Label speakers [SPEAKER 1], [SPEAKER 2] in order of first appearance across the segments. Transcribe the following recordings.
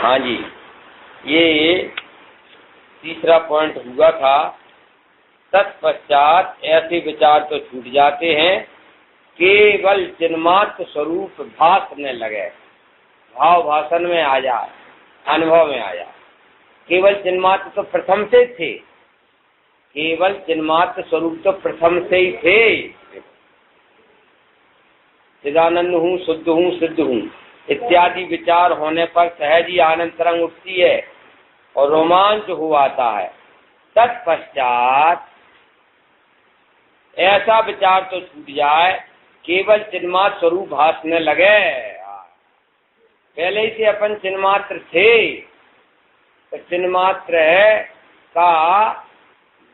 [SPEAKER 1] हाँ जी, ये तीसरा पॉइंट हुआ था। तत्पश्चात ऐसे विचार तो छूट जाते हैं, केवल चिन्मात्र स्वरूप भासने लगे, भाव भाषण में आ जाए, अनुभव में आ जाए। केवल चिन्मात्र तो प्रथम से थे, केवल चिन्मात्र स्वरूप तो प्रथम से ही थे। चिदानंद हूँ, शुद्ध हूँ, सिद्ध हूँ इत्यादि विचार होने पर सहज ही आनंद तरंग उठती है और रोमांच हो आता है। तत्पश्चात ऐसा विचार तो छूट जाए, केवल चिन्मात्र स्वरूप भासने लगे। पहले ही से अपन चिन्मात्र थे, तो चिन्मात्र का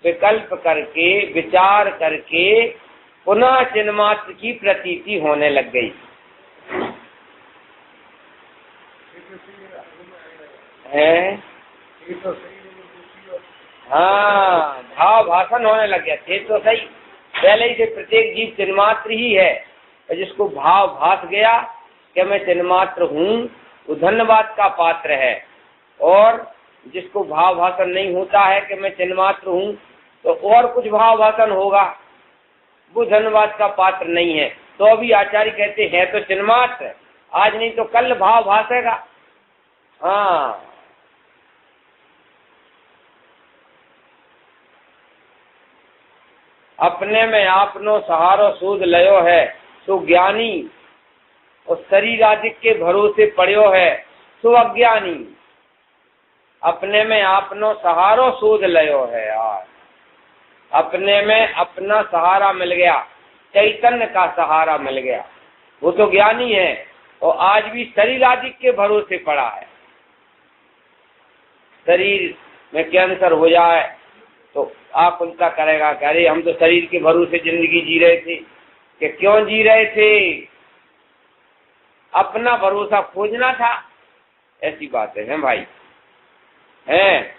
[SPEAKER 1] विकल्प करके, विचार करके पुनः चिन्मात्र की प्रतीति होने लग गई है। हाँ, भाव भाषण होने लग गया। थे तो सही, पहले ही से प्रत्येक जीव चिन्मात्र ही है, जिसको भाव भास गया कि मैं चिन्मात्र हूँ, वो धन्यवाद का पात्र है। और जिसको भाव भाषण नहीं होता है कि मैं चिन्मात्र हूँ, तो और कुछ भाव भाषण होगा, वो धन्यवाद का पात्र नहीं है। तो अभी आचार्य कहते हैं तो चिन्मात्र, आज नहीं तो कल भाव भाषेगा। हाँ, अपने में आपनो सहारो सूद लयो है, सो ज्ञानी, और शरीर आदि के भरोसे पड़ियो है, सो अज्ञानी। अपने में आपनो सहारो सूद लयो है, यार अपने में अपना सहारा मिल गया, चैतन्य का सहारा मिल गया, वो तो ज्ञानी है। और आज भी शरीर आदि के भरोसे पड़ा है। शरीर में कैंसर हो जाए तो आप उनका करेगा कि अरे हम तो शरीर के भरोसे जिंदगी जी रहे थे। कि क्यों जी रहे थे? अपना भरोसा खोजना था। ऐसी बातें हैं भाई, हैं।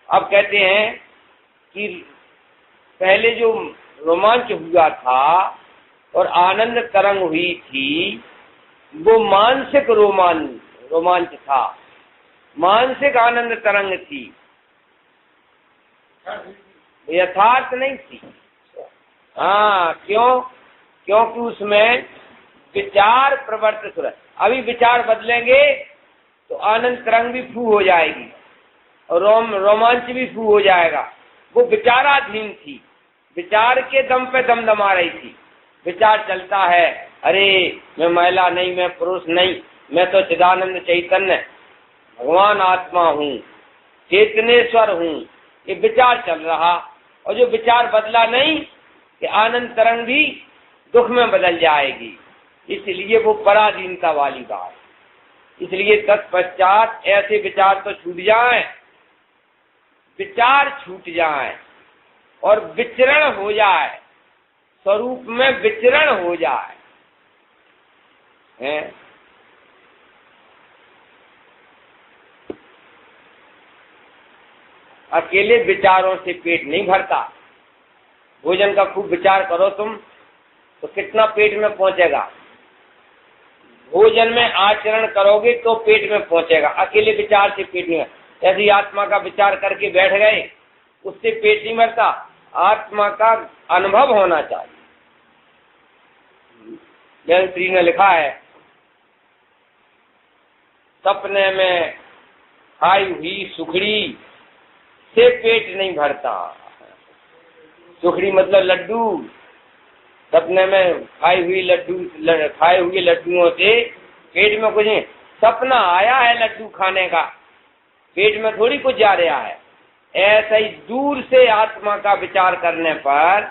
[SPEAKER 1] अब कहते हैं कि पहले जो रोमांच हुआ था और आनंद तरंग हुई थी, वो मानसिक रोमांच था, मानसिक आनंद तरंग थी, यथार्थ नहीं थी। हाँ, क्यों? क्योंकि उसमें विचार प्रवर्तित हो रहा है। अभी विचार बदलेंगे तो आनंद तरंग भी फू हो जाएगी और रोमांच भी फू हो जाएगा। वो विचाराधीन थी, विचार के दम पे दमदमा रही थी। विचार चलता है, अरे मैं महिला नहीं, मैं पुरुष नहीं, मैं तो चिदानंद चैतन्य भगवान आत्मा हूँ, चेतनेश्वर हूँ, ये विचार चल रहा। और जो विचार बदला नहीं कि आनंद तरंग भी दुख में बदल जाएगी। इसलिए वो पराधीनता वाली बात। इसलिए तत्पश्चात ऐसे विचार तो छूट जाएं, विचार छूट जाएं और विचरण हो जाए, स्वरूप में विचरण हो जाए। हैं? अकेले विचारों से पेट नहीं भरता। भोजन का खूब विचार करो तुम तो कितना पेट में पहुंचेगा। भोजन में आचरण करोगे तो पेट में पहुंचेगा, अकेले विचार से पेट नहीं। ऐसी आत्मा का विचार करके बैठ गए, उससे पेट नहीं भरता। आत्मा का अनुभव होना चाहिए। जयंती ने लिखा है, सपने में खाई हुई सुखड़ी से पेट नहीं भरता। सुखड़ी मतलब लड्डू। सपने में खाए हुए लड्डुओं से पेट में कुछ नहीं। सपना आया है लड्डू खाने का, पेट में थोड़ी कुछ जा रहा है। ऐसा ही दूर से आत्मा का विचार करने पर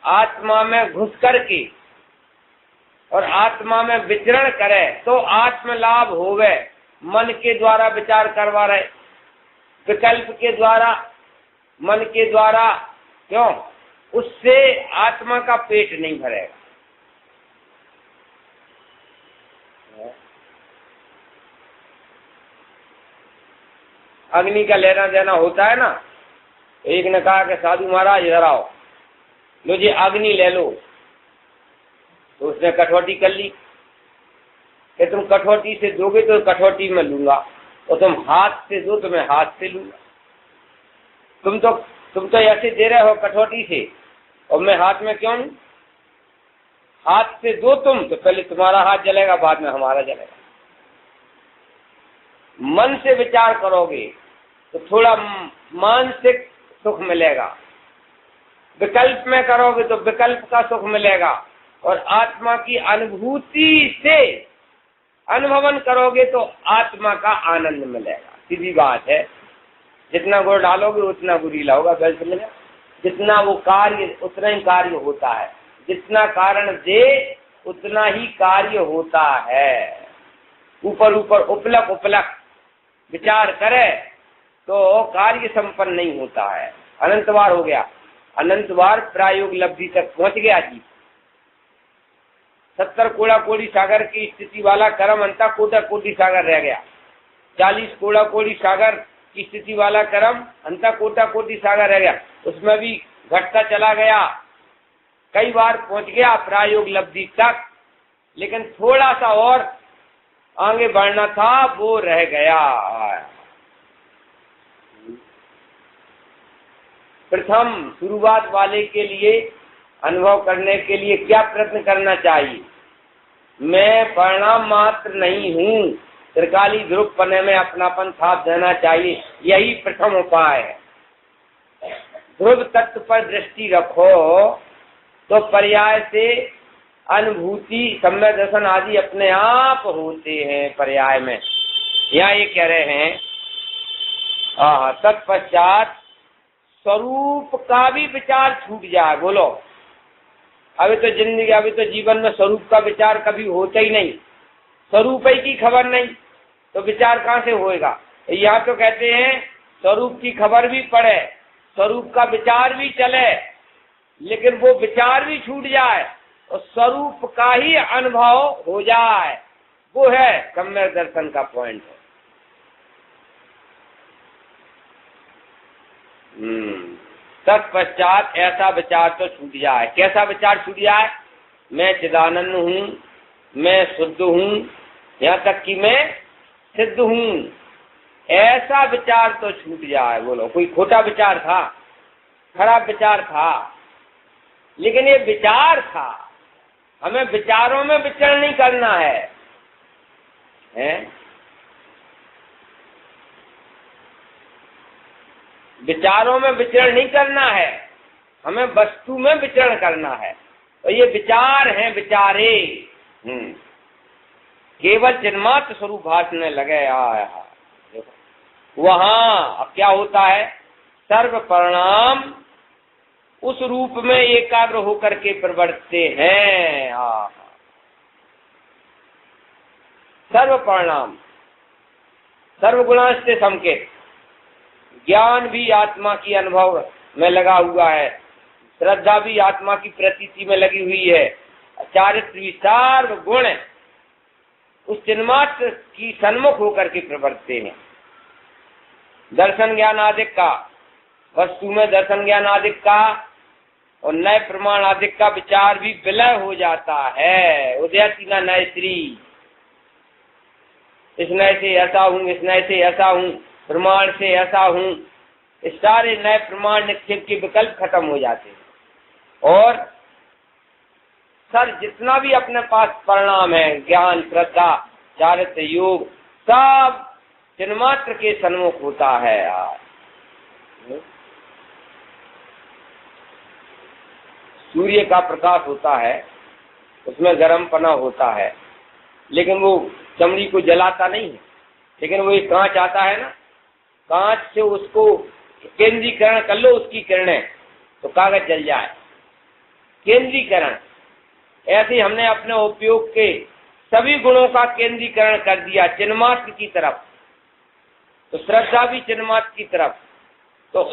[SPEAKER 1] आत्मा में घुस करके और आत्मा में विचरण करे तो आत्म लाभ होवे। मन के द्वारा विचार करवा रहे, विकल्प के द्वारा, मन के द्वारा, क्यों? उससे आत्मा का पेट नहीं भरेगा। अग्नि का लेना देना होता है ना। एक ने कहा कि साधु महाराज इधर आओ, लो जी अग्नि ले लो। तो उसने कठौती कर ली कि तुम कठौती से दोगे तो कठौती में लूंगा। तो तुम हाथ से दो तो मैं हाथ से लूंगा। तुम तो ऐसे दे रहे हो कठौती से, और मैं हाथ में क्यों लूं? हाथ से दो तुम तो पहले तुम्हारा हाथ जलेगा, बाद में हमारा जलेगा। मन से विचार करोगे तो थोड़ा मानसिक सुख मिलेगा, विकल्प में करोगे तो विकल्प का सुख मिलेगा, और आत्मा की अनुभूति से अनुभवन करोगे तो आत्मा का आनंद मिलेगा। सीधी बात है, जितना गुड़ डालोगे उतना गुरीला होगा, बस मिलेगा। जितना वो कार्य उतना ही कार्य होता है, जितना कारण दे उतना ही कार्य होता है। ऊपर ऊपर उपलक उपलक विचार करे तो कार्य संपन्न नहीं होता है। अनंत बार हो गया, अनंत बार प्रायोग लब्धि तक पहुंच गया जी। 70 कोड़ा कोड़ी सागर की स्थिति वाला कर्म अंता कोटा कोटि सागर रह गया। 40 कोड़ा कोड़ी सागर की स्थिति वाला कर्म अंता कोटा कोटि सागर रह गया। उसमें भी घटता चला गया, कई बार पहुंच गया प्रायोग लब्धि तक, लेकिन थोड़ा सा और आगे बढ़ना था, वो रह गया। प्रथम शुरुआत वाले के लिए अनुभव करने के लिए क्या प्रयत्न करना चाहिए? मैं परिणाम मात्र नहीं हूँ, त्रिकाली ध्रुव पने में अपनापन छाप देना चाहिए, यही प्रथम उपाय है। ध्रुव तत्व पर दृष्टि रखो तो पर्याय से अनुभूति, सम्यक दर्शन आदि अपने आप होते हैं। पर्याय में यहाँ ये कह रहे हैं, तत्पश्चात स्वरूप का भी विचार छूट जाए। बोलो, अभी तो जीवन में स्वरूप का विचार कभी होता ही नहीं, स्वरूप ही की खबर नहीं, तो विचार कहाँ से होएगा? यहाँ तो कहते हैं स्वरूप की खबर भी पड़े, स्वरूप का विचार भी चले, लेकिन वो विचार भी छूट जाए और स्वरूप का ही अनुभव हो जाए, वो है सम्यक दर्शन का पॉइंट है। तत्पश्चात ऐसा विचार तो छूट जाए। कैसा विचार छूट जाए? मैं चिदानंद हूँ, मैं शुद्ध हूँ, यहाँ तक कि मैं सिद्ध हूँ, ऐसा विचार तो छूट जाए। बोलो, कोई खोटा विचार था, खराब विचार था, लेकिन ये विचार था। हमें विचारों में विचरण नहीं करना है, विचारों में विचरण नहीं करना है, हमें वस्तु में विचरण करना है। और ये विचार हैं, विचारे केवल चिन्मात्र स्वरूप भाषने लगे। देखो वहां अब क्या होता है, सर्व परिणाम उस रूप में एकाग्र होकर के प्रवर्तते हैं। सर्व परिणाम, सर्वगुणांश से संकेत, ज्ञान भी आत्मा की अनुभव में लगा हुआ है, श्रद्धा भी आत्मा की प्रतीति में लगी हुई है, चारित्र भी, सर्व गुण उस चिन्मात्र की सन्मुख होकर के प्रवर्तते हैं। दर्शन ज्ञान आदिक का, वस्तु में दर्शन ज्ञान आदिक का और नए प्रमाण आदिक का विचार भी विलय हो जाता है। उदयती न नए श्री, इस नए से ऐसा हूँ, इस नए से ऐसा हूँ, प्रमाण से ऐसा हूँ, इस सारे नए प्रमाण निक्षेप के विकल्प खत्म हो जाते हैं। और सर जितना भी अपने पास परिणाम है, ज्ञान, श्रद्धा, चारित्र, योग, सब चिन्मात्र के सन्मुख होता है यार। सूर्य का प्रकाश होता है, उसमें गर्मपना होता है, लेकिन वो चमड़ी को जलाता नहीं है। लेकिन वो एक कांच आता है ना, कांच से उसको केंद्रीकरण कर लो उसकी किरणें, तो कागज जल जाए। केंद्रीकरण, ऐसे हमने अपने उपयोग के सभी गुणों का केंद्रीकरण कर दिया चिन्मात्र की तरफ, तो श्रद्धा भी चिन्मात्र की तरफ, तो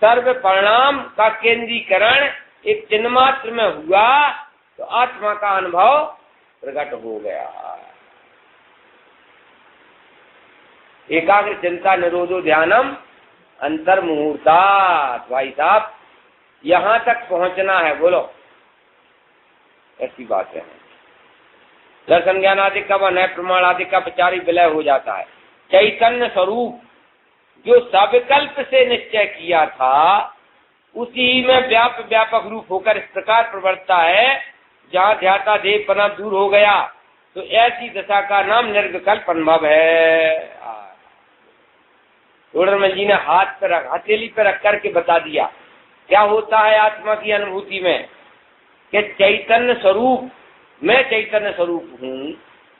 [SPEAKER 1] सर्व परिणाम का केंद्रीकरण एक चिन्मात्र में हुआ, तो आत्मा का अनुभव प्रकट हो गया। एकाग्र चिंता निरोधो ध्यानम अंतर्मुहूर्तात्। भाई साहब यहां तक पहुंचना है। बोलो, ऐसी बात है। दर्शन ज्ञान आदि का व नए प्रमाण आदि का विचार विलय हो जाता है। चैतन्य स्वरूप जो सविकल्प से निश्चय किया था उसी में व्यापक रूप होकर इस प्रकार प्रवर्तता है, जहाँ ध्याता देहपना दूर हो गया, तो ऐसी दशा का नाम निर्विकल्प अनुभव है। टोडरमल जी ने हाथ पर हथेली पर रख करके बता दिया क्या होता है आत्मा की अनुभूति में, कि चैतन्य स्वरूप, मैं चैतन्य स्वरूप हूँ,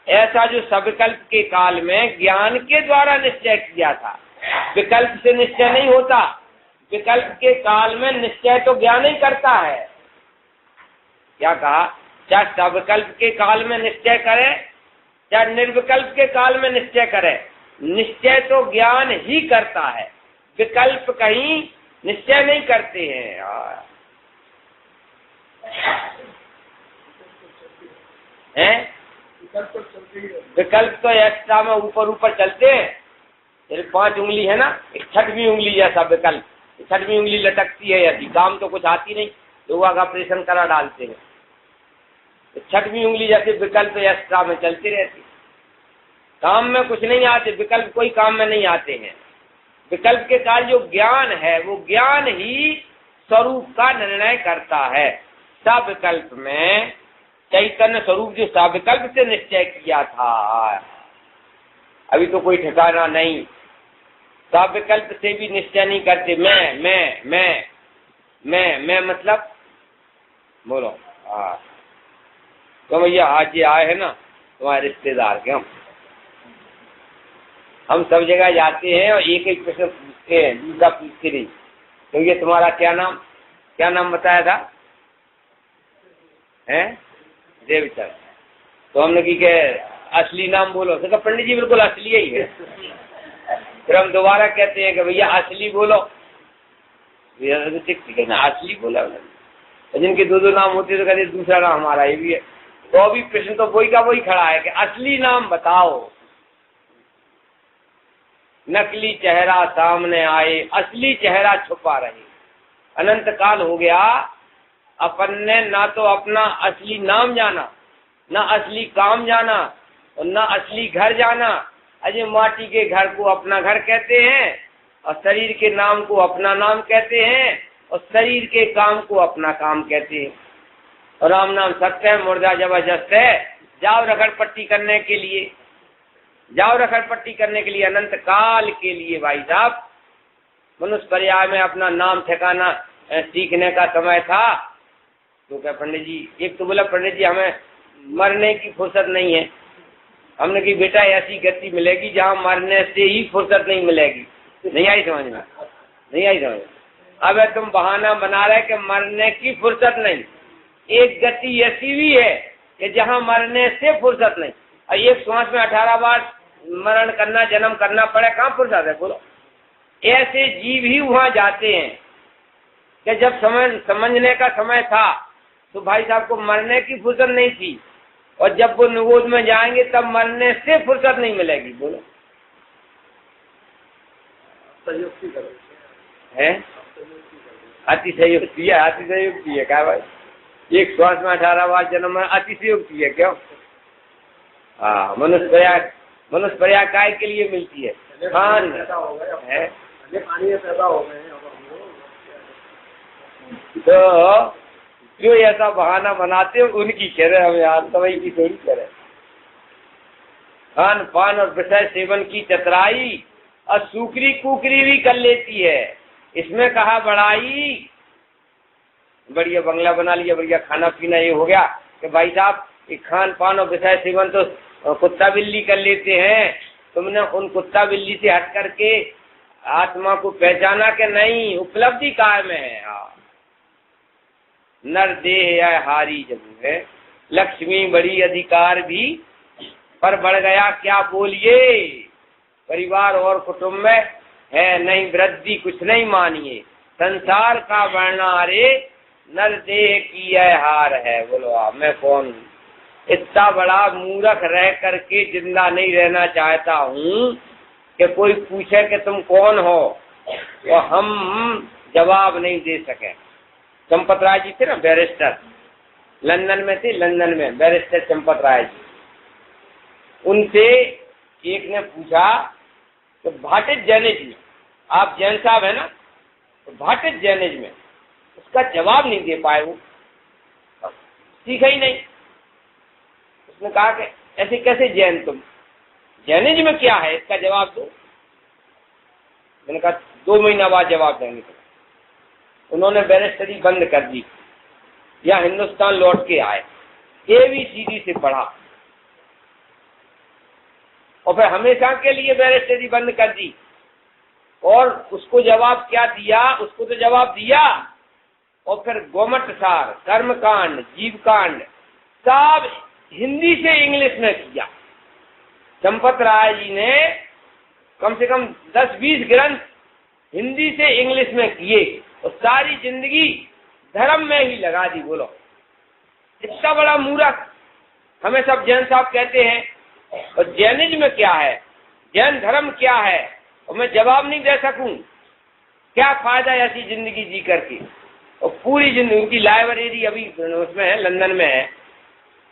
[SPEAKER 1] ऐसा जो सविकल्प के काल में ज्ञान के द्वारा निश्चय किया था। विकल्प से निश्चय नहीं होता, विकल्प के काल में निश्चय तो ज्ञान ही करता है। क्या कहा, चाहे सविकल्प के काल में निश्चय करे चाहे निर्विकल्प के काल में निश्चय करे, निश्चय तो ज्ञान ही करता है, विकल्प कहीं निश्चय नहीं करते हैं। विकल्प तो एक्स्ट्रा में ऊपर ऊपर चलते हैं, जैसे 5 उंगली है ना, एक 6वीं उंगली जैसा विकल्प, 6वीं उंगली लटकती है, ऐसी काम तो कुछ आती नहीं, लोग ऑपरेशन करा डालते हैं। 6वीं उंगली जैसे विकल्प एक्स्ट्रा में चलती रहती, काम में कुछ नहीं आते, विकल्प कोई काम में नहीं आते हैं। विकल्प के काल जो ज्ञान है वो ज्ञान ही स्वरूप का निर्णय करता है। सविकल्प में चैतन्य स्वरूप जो सविकल्प से निश्चय किया था, अभी तो कोई ठिकाना नहीं, सविकल्प से भी निश्चय नहीं करते। मैं मतलब बोलो। तो भैया आज ये आए हैं ना तुम्हारे रिश्तेदार के, हम सब जगह जाते हैं और एक एक प्रश्न पूछते हैं, दूसरा पूछते नहीं। तो ये तुम्हारा क्या नाम बताया था? हैं देवचंद। तो हमने की के असली नाम बोलो, तो पंडित जी बिल्कुल असली ही है। फिर हम दोबारा कहते हैं कि भैया असली बोलो, ठीक है ना, असली बोला। जिनके 2 नाम होते तो कहते दूसरा नाम हमारा ये भी है। तो अभी प्रश्न तो वही का वही खड़ा है कि असली नाम बताओ। नकली चेहरा सामने आए, असली चेहरा छुपा रहे। अनंत काल हो गया, अपन ने ना तो अपना असली नाम जाना, ना असली काम जाना और ना असली घर जाना। अजय माटी के घर को अपना घर कहते हैं और शरीर के नाम को अपना नाम कहते हैं और शरीर के काम को अपना काम कहते हैं। और राम नाम सत्य है, मुर्दा जबरदस्त है। जाओ रगड़ पट्टी करने के लिए, जाओ रगड़ पट्टी करने के लिए, अनंत काल के लिए भाई साहब। मनुष्य पर्याय में अपना नाम ठिकाना सीखने का समय था। तो क्या पंडित जी, एक तो बोला पंडित जी हमें मरने की फुर्सत नहीं है। हमने की बेटा ऐसी गति मिलेगी जहाँ मरने से ही फुर्सत नहीं मिलेगी। नहीं आई समझ में? नहीं आई समझ? अब तुम बहाना बना रहे कि मरने की फुर्सत नहीं। एक गति ऐसी भी है कि जहाँ मरने से फुर्सत नहीं। और एक श्वास में 18 बार मरण करना, जन्म करना पड़े, कहाँ फुर्सत है बोलो? ऐसे जीव ही वहाँ जाते हैं कि जब समझने का समय था तो भाई साहब को मरने की फुर्सत नहीं थी, और जब वो निगोद में जाएंगे तब मरने से फुर्सत नहीं मिलेगी। बोलो है? अतिशयोक्ति है, अतिशयोक्ति है क्या भाई? एक श्वास में 18 बार जन्म है, अतिशयोक्ति है क्यों? हाँ, मनुष्य पर्याय काय के लिए मिलती है? खान है, पैदा हो गए। तो जो ऐसा बहाना बनाते हैं उनकी कह रहे हम यार, सभी की थोड़ी करें। खान पान और विषय सेवन की चतुराई और सूकरी कुकरी भी कर लेती है। इसमें कहा बड़ाई, बढ़िया बंगला बना लिया, बढ़िया खाना पीना, ये हो गया कि भाई साहब खान पान और विषय सेवन तो कुत्ता बिल्ली कर लेते हैं। तुमने उन कुत्ता बिल्ली से हट करके आत्मा को पहचाना कि नहीं, उपलब्धि काय में है। नर देह या हारी जब है, लक्ष्मी बड़ी अधिकार भी, पर बढ़ गया क्या बोलिए। परिवार और कुटुंब में है नहीं वृद्धि, कुछ नहीं मानिए। संसार का वर्णा रे नर देह की यह हार है। बोलो आप, मैं कौन हूँ? इतना बड़ा मूर्ख रह करके जिंदा नहीं रहना चाहता हूँ कि कोई पूछे कि तुम कौन हो तो हम जवाब नहीं दे सके। चंपत राय जी थे ना बैरिस्टर, लंदन में थे, लंदन में बैरिस्टर चंपत राय जी। उनसे एक ने पूछा तो भाटित जैनिज्म, आप जैन साहब है ना, तो भाटित जैनिज्म में उसका जवाब नहीं दे पाए, वो सीखा ही नहीं। उसने कहा कि ऐसे कैसे जैन तुम, जैनिज्म क्या है इसका जवाब दो। मैंने कहा 2 महीना बाद जवाब देंगे। उन्होंने बैरिस्टरी बंद कर दी, या हिंदुस्तान लौट के आए, ABCD से पढ़ा, और फिर हमेशा के लिए बैरिस्टरी बंद कर दी। और उसको जवाब क्या दिया, उसको तो जवाब दिया, और फिर गोमट सार, कर्मकांड, जीवकांड सब हिंदी से इंग्लिश में किया। चंपत राय जी ने कम से कम 10-20 ग्रंथ हिंदी से इंग्लिश में किए, और सारी जिंदगी धर्म में ही लगा दी। बोलो, इतना बड़ा मूर्ख हमें सब जैन साहब कहते हैं। और जैनिज्म क्या है, जैन धर्म क्या है, और मैं जवाब नहीं दे सकूं, क्या फायदा ऐसी जिंदगी जी करके। और पूरी जिंदगी की लाइब्रेरी अभी उसमें है, लंदन में है,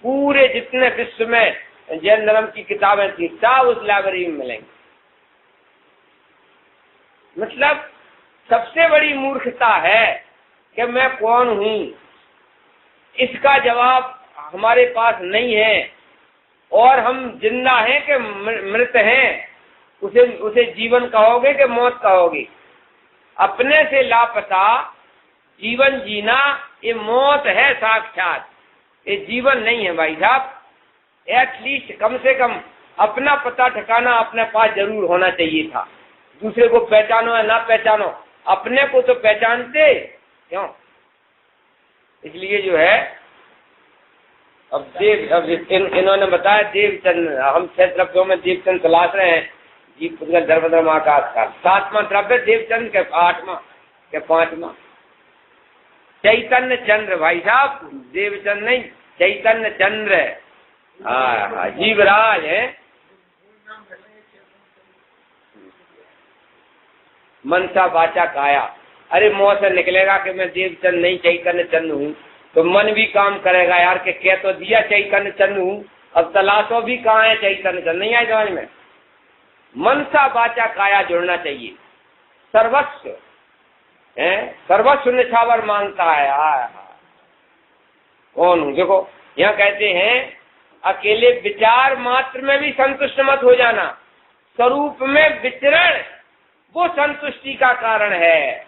[SPEAKER 1] पूरे जितने विश्व में जैन धर्म की किताबें थी सब उस लाइब्रेरी में मिलेंगी। मतलब सबसे बड़ी मूर्खता है कि मैं कौन हूं, इसका जवाब हमारे पास नहीं है, और हम जिंदा हैं कि मृत हैं, उसे जीवन कहोगे कि मौत कहोगे। अपने से लापता जीवन जीना ये मौत है साक्षात, ये जीवन नहीं है भाई साहब। एटलीस्ट कम से कम अपना पता ठिकाना अपने पास जरूर होना चाहिए था। दूसरे को पहचानो या ना पहचानो, अपने को तो पहचानते क्यों। इसलिए जो है अब इन्होंने बताया देवचंद, हम 6 द्रव्यों में देवचंद तलाश रहे हैं। जीव पुद्गल धर्मधर्म आकाश का 7वां द्रव्य देवचंद के 8वां के 5वां चैतन्य चंद्र। भाई साहब देवचंद नहीं, चैतन्य चंद्र। हाँ, जीवराज है। मनसा वाचा काया, अरे मुंह से निकलेगा कि मैं देवचंद नहीं चैतन्य चंद्र हूँ, तो मन भी काम करेगा यार कि कह तो दिया चैतन्य चंद्र हूँ, अब तलाशो भी कहाँ है चैतन्य चंद्र। नहीं आए समझ में। मनसा वाचा काया जुड़ना चाहिए। सर्वस्व है, सर्वस्व निछावर मांगता है। कौन हूँ, देखो यहाँ कहते हैं अकेले विचार मात्र में भी संतुष्ट मत हो जाना, स्वरूप में विचरण वो संतुष्टि का कारण है।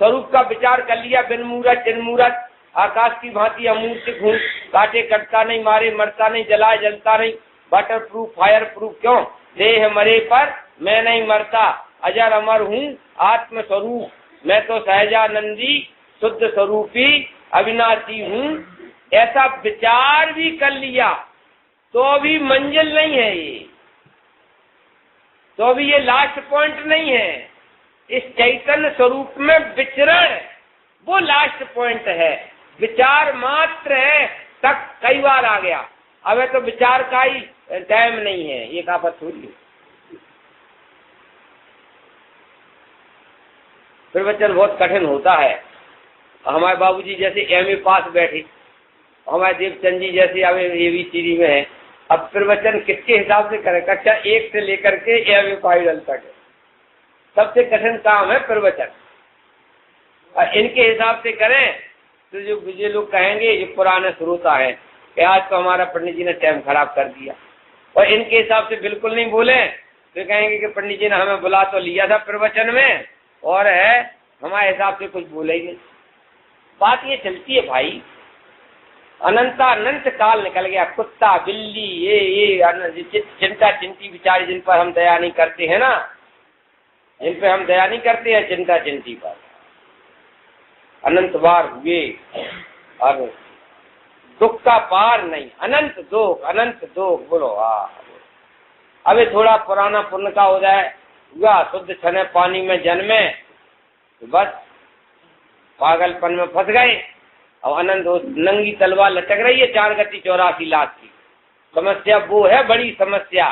[SPEAKER 1] स्वरूप का विचार कर लिया, बिन मूरत चिन मूरत, आकाश की भांति अमूर्त हूँ, काटे कटता नहीं, मारे मरता नहीं, जलाए जलता नहीं, वाटर प्रूफ फायर प्रूफ। क्यों, देह मरे पर मैं नहीं मरता, अजर अमर हूँ आत्म स्वरूप, मैं तो सहजानंदी शुद्ध स्वरूपी अविनाशी हूँ। ऐसा विचार भी कर लिया तो भी मंजिल नहीं है ये, तो भी ये लास्ट पॉइंट नहीं है। इस चैतन्य स्वरूप में विचरण वो लास्ट पॉइंट है। विचार मात्र है तक कई बार आ गया, अब तो विचार का ही टाइम नहीं है, ये कहावत थोड़ी। प्रवचन बहुत कठिन होता है। हमारे बाबूजी जैसे MA पास बैठे, हमारे देवचंद जी जैसे अब ABCD में है। अब प्रवचन किसके हिसाब से करें, कक्षा 1 से लेकर के MA फाइनल तक है। सबसे कठिन काम है प्रवचन। और इनके हिसाब से करें तो जो लोग कहेंगे, जो पुराने श्रोता है, कि आज तो हमारा पंडित जी ने टाइम खराब कर दिया। और इनके हिसाब से बिल्कुल नहीं बोले तो कहेंगे कि पंडित जी ने हमें बुला तो लिया था प्रवचन में, और है हमारे हिसाब से कुछ बोले ही नहीं। बात ये चलती है भाई, अनंत काल निकल गया। कुत्ता बिल्ली ये चिंता चिंती बिचारे, जिन पर हम दया नहीं करते हैं ना, जिन पे हम दया नहीं करते हैं, चिंता चिंती पर अनंत बार हुए, और दुख का पार नहीं, अनंत दुख। बोलो अबे थोड़ा पुराना पुण्य का हो जाए, हुआ शुद्ध छने पानी में जन्मे तो बस पागलपन में फंस गए। और अनंत नंगी तलवार लटक रही है 4 गति 84 लाख की। समस्या वो है बड़ी समस्या,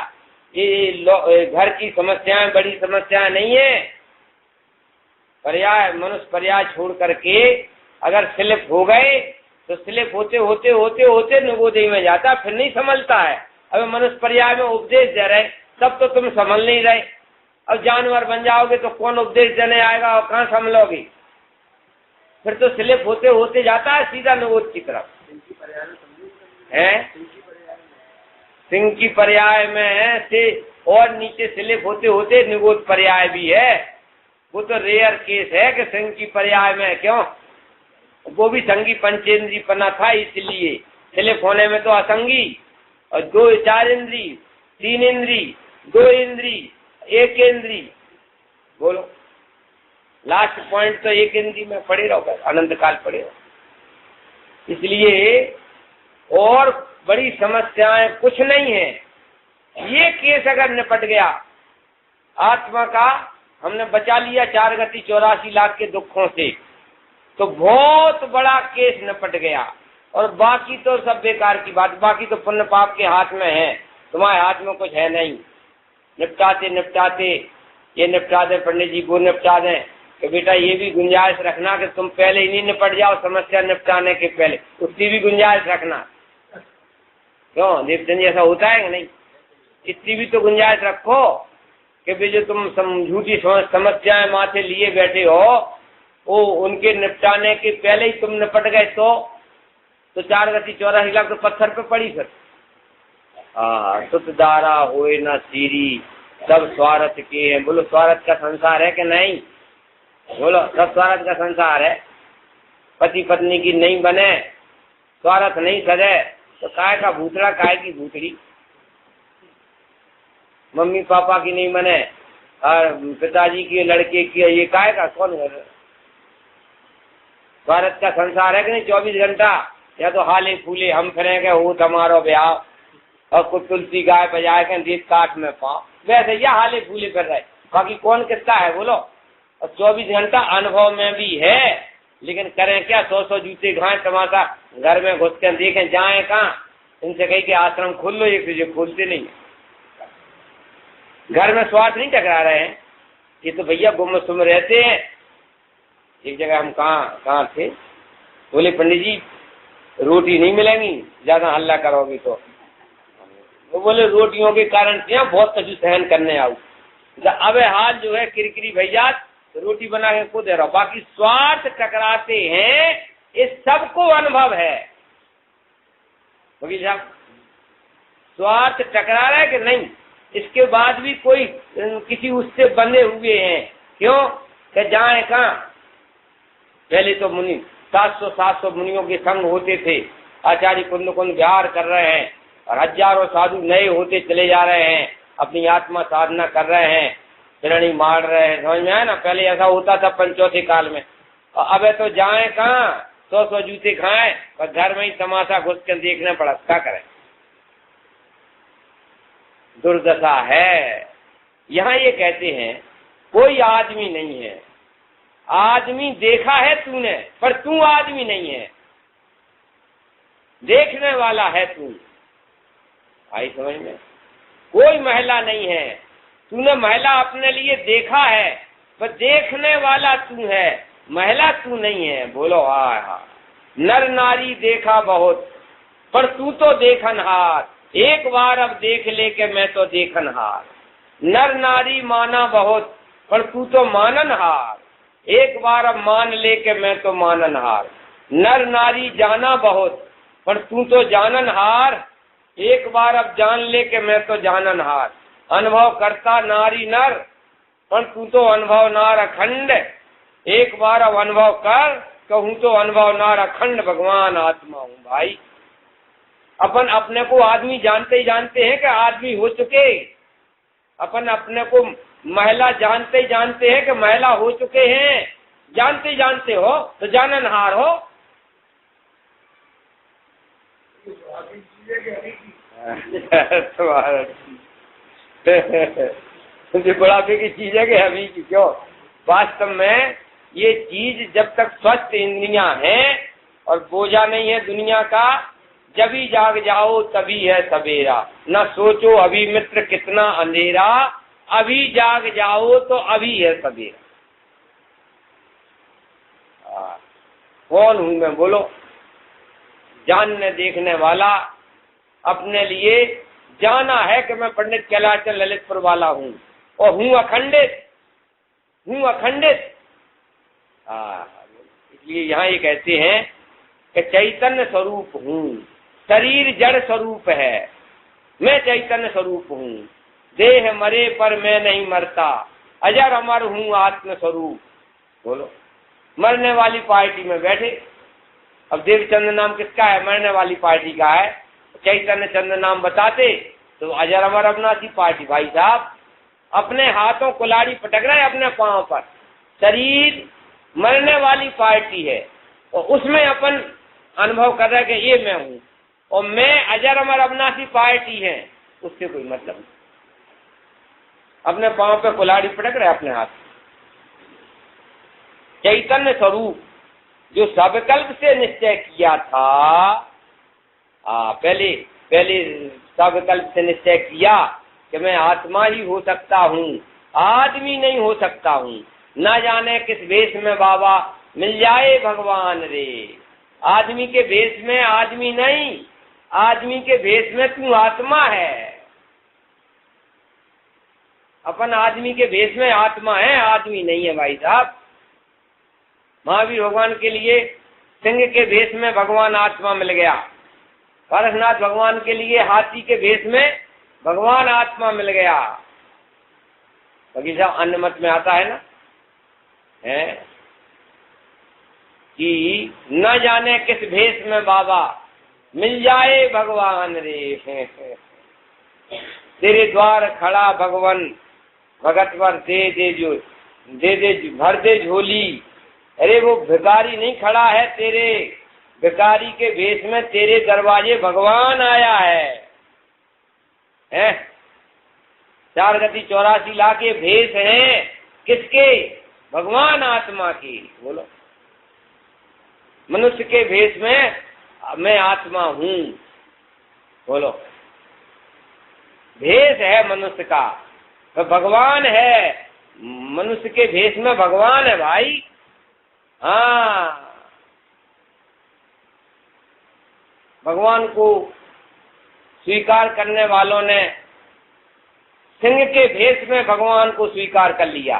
[SPEAKER 1] ये घर की समस्याएं बड़ी समस्याएं नहीं है। पर्याय मनुष्य पर्याय छोड़ करके अगर स्लिप हो गए तो स्लिप होते होते होते होते नवोदय में जाता, फिर नहीं संभलता है। अब मनुष्य पर्याय में उपदेश दे रहे, तब तो तुम संभल नहीं रहे। अब जानवर बन जाओगे तो कौन उपदेश देने आएगा और कहाँ संभलोगे? फिर तो स्लिप होते होते जाता है सीधा निगोद की तरफ है। सिंह की पर्याय में से और नीचे स्लिप होते होते निगोद पर्याय भी है। वो तो रेयर केस है कि सिंह की पर्याय में, क्यों? वो भी संगी पंचेंद्री पना था, इसलिए स्लिप होने में तो असंगी और 2-4 इंद्री, 3 इंद्री, 2 इंद्री, 1 इंद्री। बोलो लास्ट पॉइंट तो 1 इंद्री में पड़े रहो, अनंत काल पड़े रहो। इसलिए और बड़ी समस्याएं कुछ नहीं है। ये केस अगर निपट गया आत्मा का, हमने बचा लिया 4 गति 84 लाख के दुखों से, तो बहुत बड़ा केस निपट गया। और बाकी तो सब बेकार की बात, बाकी तो पुण्य पाप के हाथ में है, तुम्हारे हाथ में कुछ है नहीं। निपटाते निपटाते ये निपटा दे पंडित जी, वो निपटा दें, कि बेटा ये भी गुंजाइश रखना कि तुम पहले ही नहीं निपट जाओ समस्या निपटाने के पहले, उसकी भी गुंजाइश रखना। क्यों देवचंद जी, ऐसा होता है कि नहीं? इतनी भी तो गुंजाइश रखो कि भी जो तुम झूठी समस्याएं माथे लिए बैठे हो, वो उनके निपटाने के पहले ही तुम निपट गए तो 4 गति 84 लाख तो पत्थर पे पड़ी फिर। सुतदारा होए ना सीरी, सब स्वार्थ के हैं। बोलो स्वार्थ का संसार है कि नहीं? बोलो सब स्वार्थ का संसार है। पति पत्नी की नहीं बने, स्वार्थ नहीं सजे, तो काय का भूतड़ा, काय की भूतड़ी। मम्मी पापा की नहीं बने और पिताजी की, लड़के की, ये काय का कौन है? भारत का संसार है कि नहीं? 24 घंटा या तो हाले फूले हम फिरेंगे, हो तुम्हारो ब्याह, और कुछ तुलसी गाय बजाए के रेत काट में पाओ, वैसे या हाले फूले कर रहे। बाकी कौन किसका है बोलो? और 24 घंटा अनुभव में भी है, लेकिन करें क्या? 100 जूते खाएं, तमाशा घर में घुस कर देखें, जाए कहाँ? इनसे कही कि आश्रम खोल लो, एक तुझे खोलते नहीं। घर में स्वार्थ नहीं टकरा रहे हैं, ये तो भैया गुम सुम रहते हैं। एक जगह हम कहाँ थे, बोले पंडित जी रोटी नहीं मिलेंगी, ज्यादा हल्ला करोगी तो। वो बोले रोटियों के कारण क्या बहुत कुछ सहन करने आऊ। अब हाल जो है किरकिरी भैया, तो रोटी बना के को दे रहा, बाकी स्वार्थ टकराते हैं, इस सबको अनुभव है। वकील साहब स्वार्थ टकरा रहा है कि नहीं? इसके बाद भी कोई किसी उससे बंधे हुए हैं, क्यों? कि जाए कहाँ? पहले तो मुनि 700 मुनियों के संग होते थे, आचार्य कुंद विहार कर रहे हैं, और हजारों साधु नए होते चले जा रहे हैं, अपनी आत्मा साधना कर रहे हैं, श्रेणी मार रहे हैं। समझ में आया ना? पहले ऐसा होता था पंचौथे काल में, और अब तो जाए कहाँ? 100 जूते खाएं और घर में ही तमाशा घुस कर देखना पड़ा, क्या करें? दुर्दशा है। यहाँ ये कहते हैं कोई आदमी नहीं है, आदमी देखा है तूने, पर तू आदमी नहीं है, देखने वाला है तू। आई समझ में? कोई महिला नहीं है, तूने महिला अपने लिए देखा है, पर देखने वाला तू है, महिला तू नहीं है। बोलो हाँ। नर नारी देखा बहुत, पर तू तो देखनहार, एक बार अब देख ले के मैं तो देखनहार। नर नारी माना बहुत, पर तू तो माननहार, एक बार अब मान ले के मैं तो माननहार। नर नारी जाना बहुत, पर तू तो जाननहार, एक बार अब जान ले के मैं तो जाननहार। अनुभव करता नारी नर, पर तू तो अनुभव नार अखंड, एक बार अब अनुभव कर, कहूँ तो अनुभव नार अखंड भगवान आत्मा हूँ। भाई अपन अपने को आदमी जानते ही जानते हैं कि आदमी हो चुके, अपन अपने को महिला जानते ही जानते हैं कि महिला हो चुके हैं, जानते ही जानते हो तो जाननहार हो। बुढ़ापे की चीज है कि अभी की? क्यों? वास्तव में ये चीज जब तक स्वस्थ इंद्रियां हैं और बोझा नहीं है दुनिया का, जब ही जाग जाओ तभी है सवेरा। न सोचो अभी मित्र कितना अंधेरा, अभी जाग जाओ तो अभी है सवेरा। कौन हूं मैं बोलो? जानने देखने वाला, अपने लिए जाना है कि मैं पंडित कैलाश ललितपुर वाला हूँ, और हूँ अखंडित, हूँ अखंडित। इसलिए यहाँ ये कहते हैं कि चैतन्य स्वरूप हूँ, शरीर जड़ स्वरूप है, मैं चैतन्य स्वरूप हूँ, देह मरे पर मैं नहीं मरता, अजर अमर हूँ आत्म स्वरूप। बोलो, मरने वाली पार्टी में बैठे। अब देवचंद नाम किसका है? मरने वाली पार्टी का है। चैतन्य चंद्र नाम बताते तो अजर अमर अविनाशी पार्टी। भाई साहब, अपने हाथों कुल्हाड़ी पटक रहे अपने पांव पर, शरीर मरने वाली पार्टी है और उसमें अपन अनुभव कर रहे कि ये मैं हूं और मैं अजर अमर अविनाशी पार्टी है, उससे कोई मतलब नहीं। अपने पांव पे कुल्हाड़ी पटक रहे अपने हाथ। चैतन्य स्वरूप जो सबकल्प से निश्चय किया था, पहले सबकल्प से निश्चय किया कि मैं आत्मा ही हो सकता हूँ, आदमी नहीं हो सकता हूँ। ना जाने किस वेश में बाबा मिल जाए भगवान रे। आदमी के वेश में आदमी नहीं, आदमी के वेश में तू आत्मा है। अपन आदमी के वेश में आत्मा है, आदमी नहीं है भाई साहब। महावीर भगवान के लिए सिंह के वेश में भगवान आत्मा मिल गया, पारसनाथ भगवान के लिए हाथी के वेश में भगवान आत्मा मिल गया। बाकी साहब अन्य मत में आता है ना, है कि न जाने किस भेष में बाबा मिल जाए भगवान रे। तेरे द्वार खड़ा भगवान, भगत पर दे दे भर दे झोली। अरे वो भिखारी नहीं खड़ा है, तेरे भिखारी के भेष में तेरे दरवाजे भगवान आया है। 4 गति 84 लाख के भेष हैं, किसके? भगवान आत्मा की। बोलो, मनुष्य के भेष में मैं आत्मा हूँ। बोलो, भेष है मनुष्य का, तो भगवान है मनुष्य के भेष में, भगवान है भाई। हाँ, भगवान को स्वीकार करने वालों ने सिंह के भेष में भगवान को स्वीकार कर लिया,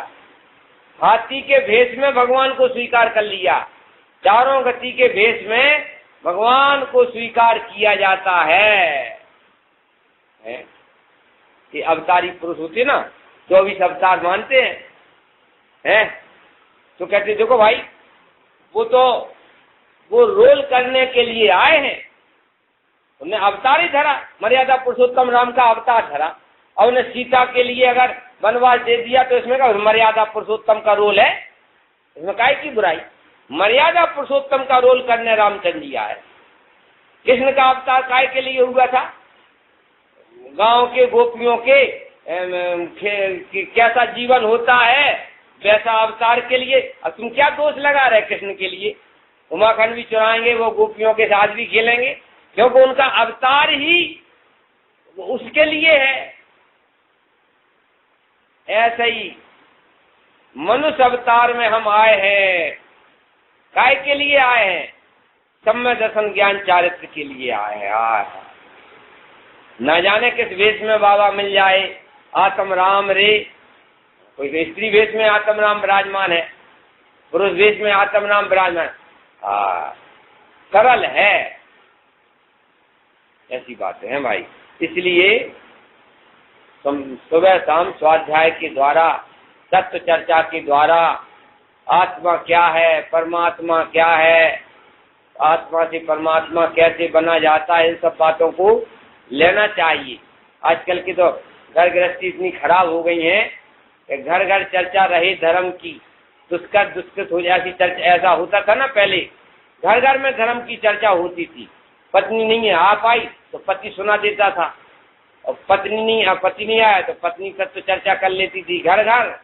[SPEAKER 1] हाथी के भेष में भगवान को स्वीकार कर लिया, 4 गति के भेष में भगवान को स्वीकार किया जाता है। ये अवतारी पुरुष होते ना, 24 अवतार मानते हैं, तो कहते देखो भाई, वो रोल करने के लिए आए हैं, उन्हें अवतार ही धरा, मर्यादा पुरुषोत्तम राम का अवतार धरा, और उन्हें सीता के लिए अगर वनवास दे दिया तो इसमें क्या मर्यादा पुरुषोत्तम का रोल है? इसमें काय की बुराई? मर्यादा पुरुषोत्तम का रोल करने रामचंद्र जी आए। कृष्ण का अवतार काय के लिए हुआ था? गांव के गोपियों के कैसा जीवन होता है वैसा अवतार के लिए। अब तुम क्या दोष लगा रहे कृष्ण के लिए? उमाखंड भी चुराएंगे, वो गोपियों के साथ भी खेलेंगे, क्योंकि उनका अवतार ही उसके लिए है। ऐसे ही मनुष्य अवतार में हम आए हैं, काय के लिए आए हैं? सम्य दर्शन ज्ञान चारित्र के लिए आए हैं। न जाने किस वेश में बाबा मिल जाए आत्म राम रे। कोई तो स्त्री वेश में आत्म राम विराजमान है, पुरुष वेश में आत्म राम विराजमान। सरल है, ऐसी बातें हैं भाई। इसलिए सुबह शाम स्वाध्याय के द्वारा, तत्व चर्चा के द्वारा आत्मा क्या है, परमात्मा क्या है, आत्मा से परमात्मा कैसे बना जाता है, इन सब बातों को लेना चाहिए। आजकल की तो घर गृहस्थी इतनी खराब हो गई है कि घर घर चर्चा रहे धर्म की, दुष्कर दुष्कृत हो जाती चर्चा। ऐसा होता था ना पहले, घर घर में धर्म की चर्चा होती थी। पत्नी नहीं है आ पाई तो पति सुना देता था, और पति नहीं आया तो पत्नी तत्व चर्चा कर लेती थी घर घर।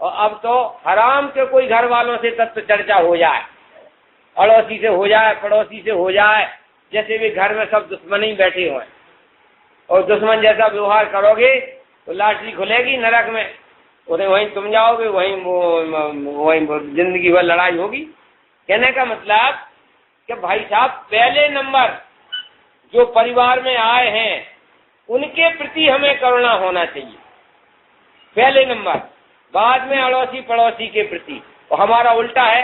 [SPEAKER 1] और अब तो हराम के कोई घर वालों से तत्व चर्चा हो जाए, अड़ोसी से हो जाए, पड़ोसी से हो जाए, जैसे भी घर में सब दुश्मन ही बैठे हुए, और दुश्मन जैसा व्यवहार करोगे तो लाठी खुलेगी नरक में, उन्हें वहीं तुम जाओगे, वहीं जिंदगी भर लड़ाई होगी। कहने का मतलब कि भाई साहब, पहले नंबर जो परिवार में आए हैं उनके प्रति हमें करुणा होना चाहिए। पहले नंबर, बाद में अड़ोसी पड़ोसी के प्रति। और हमारा उल्टा है,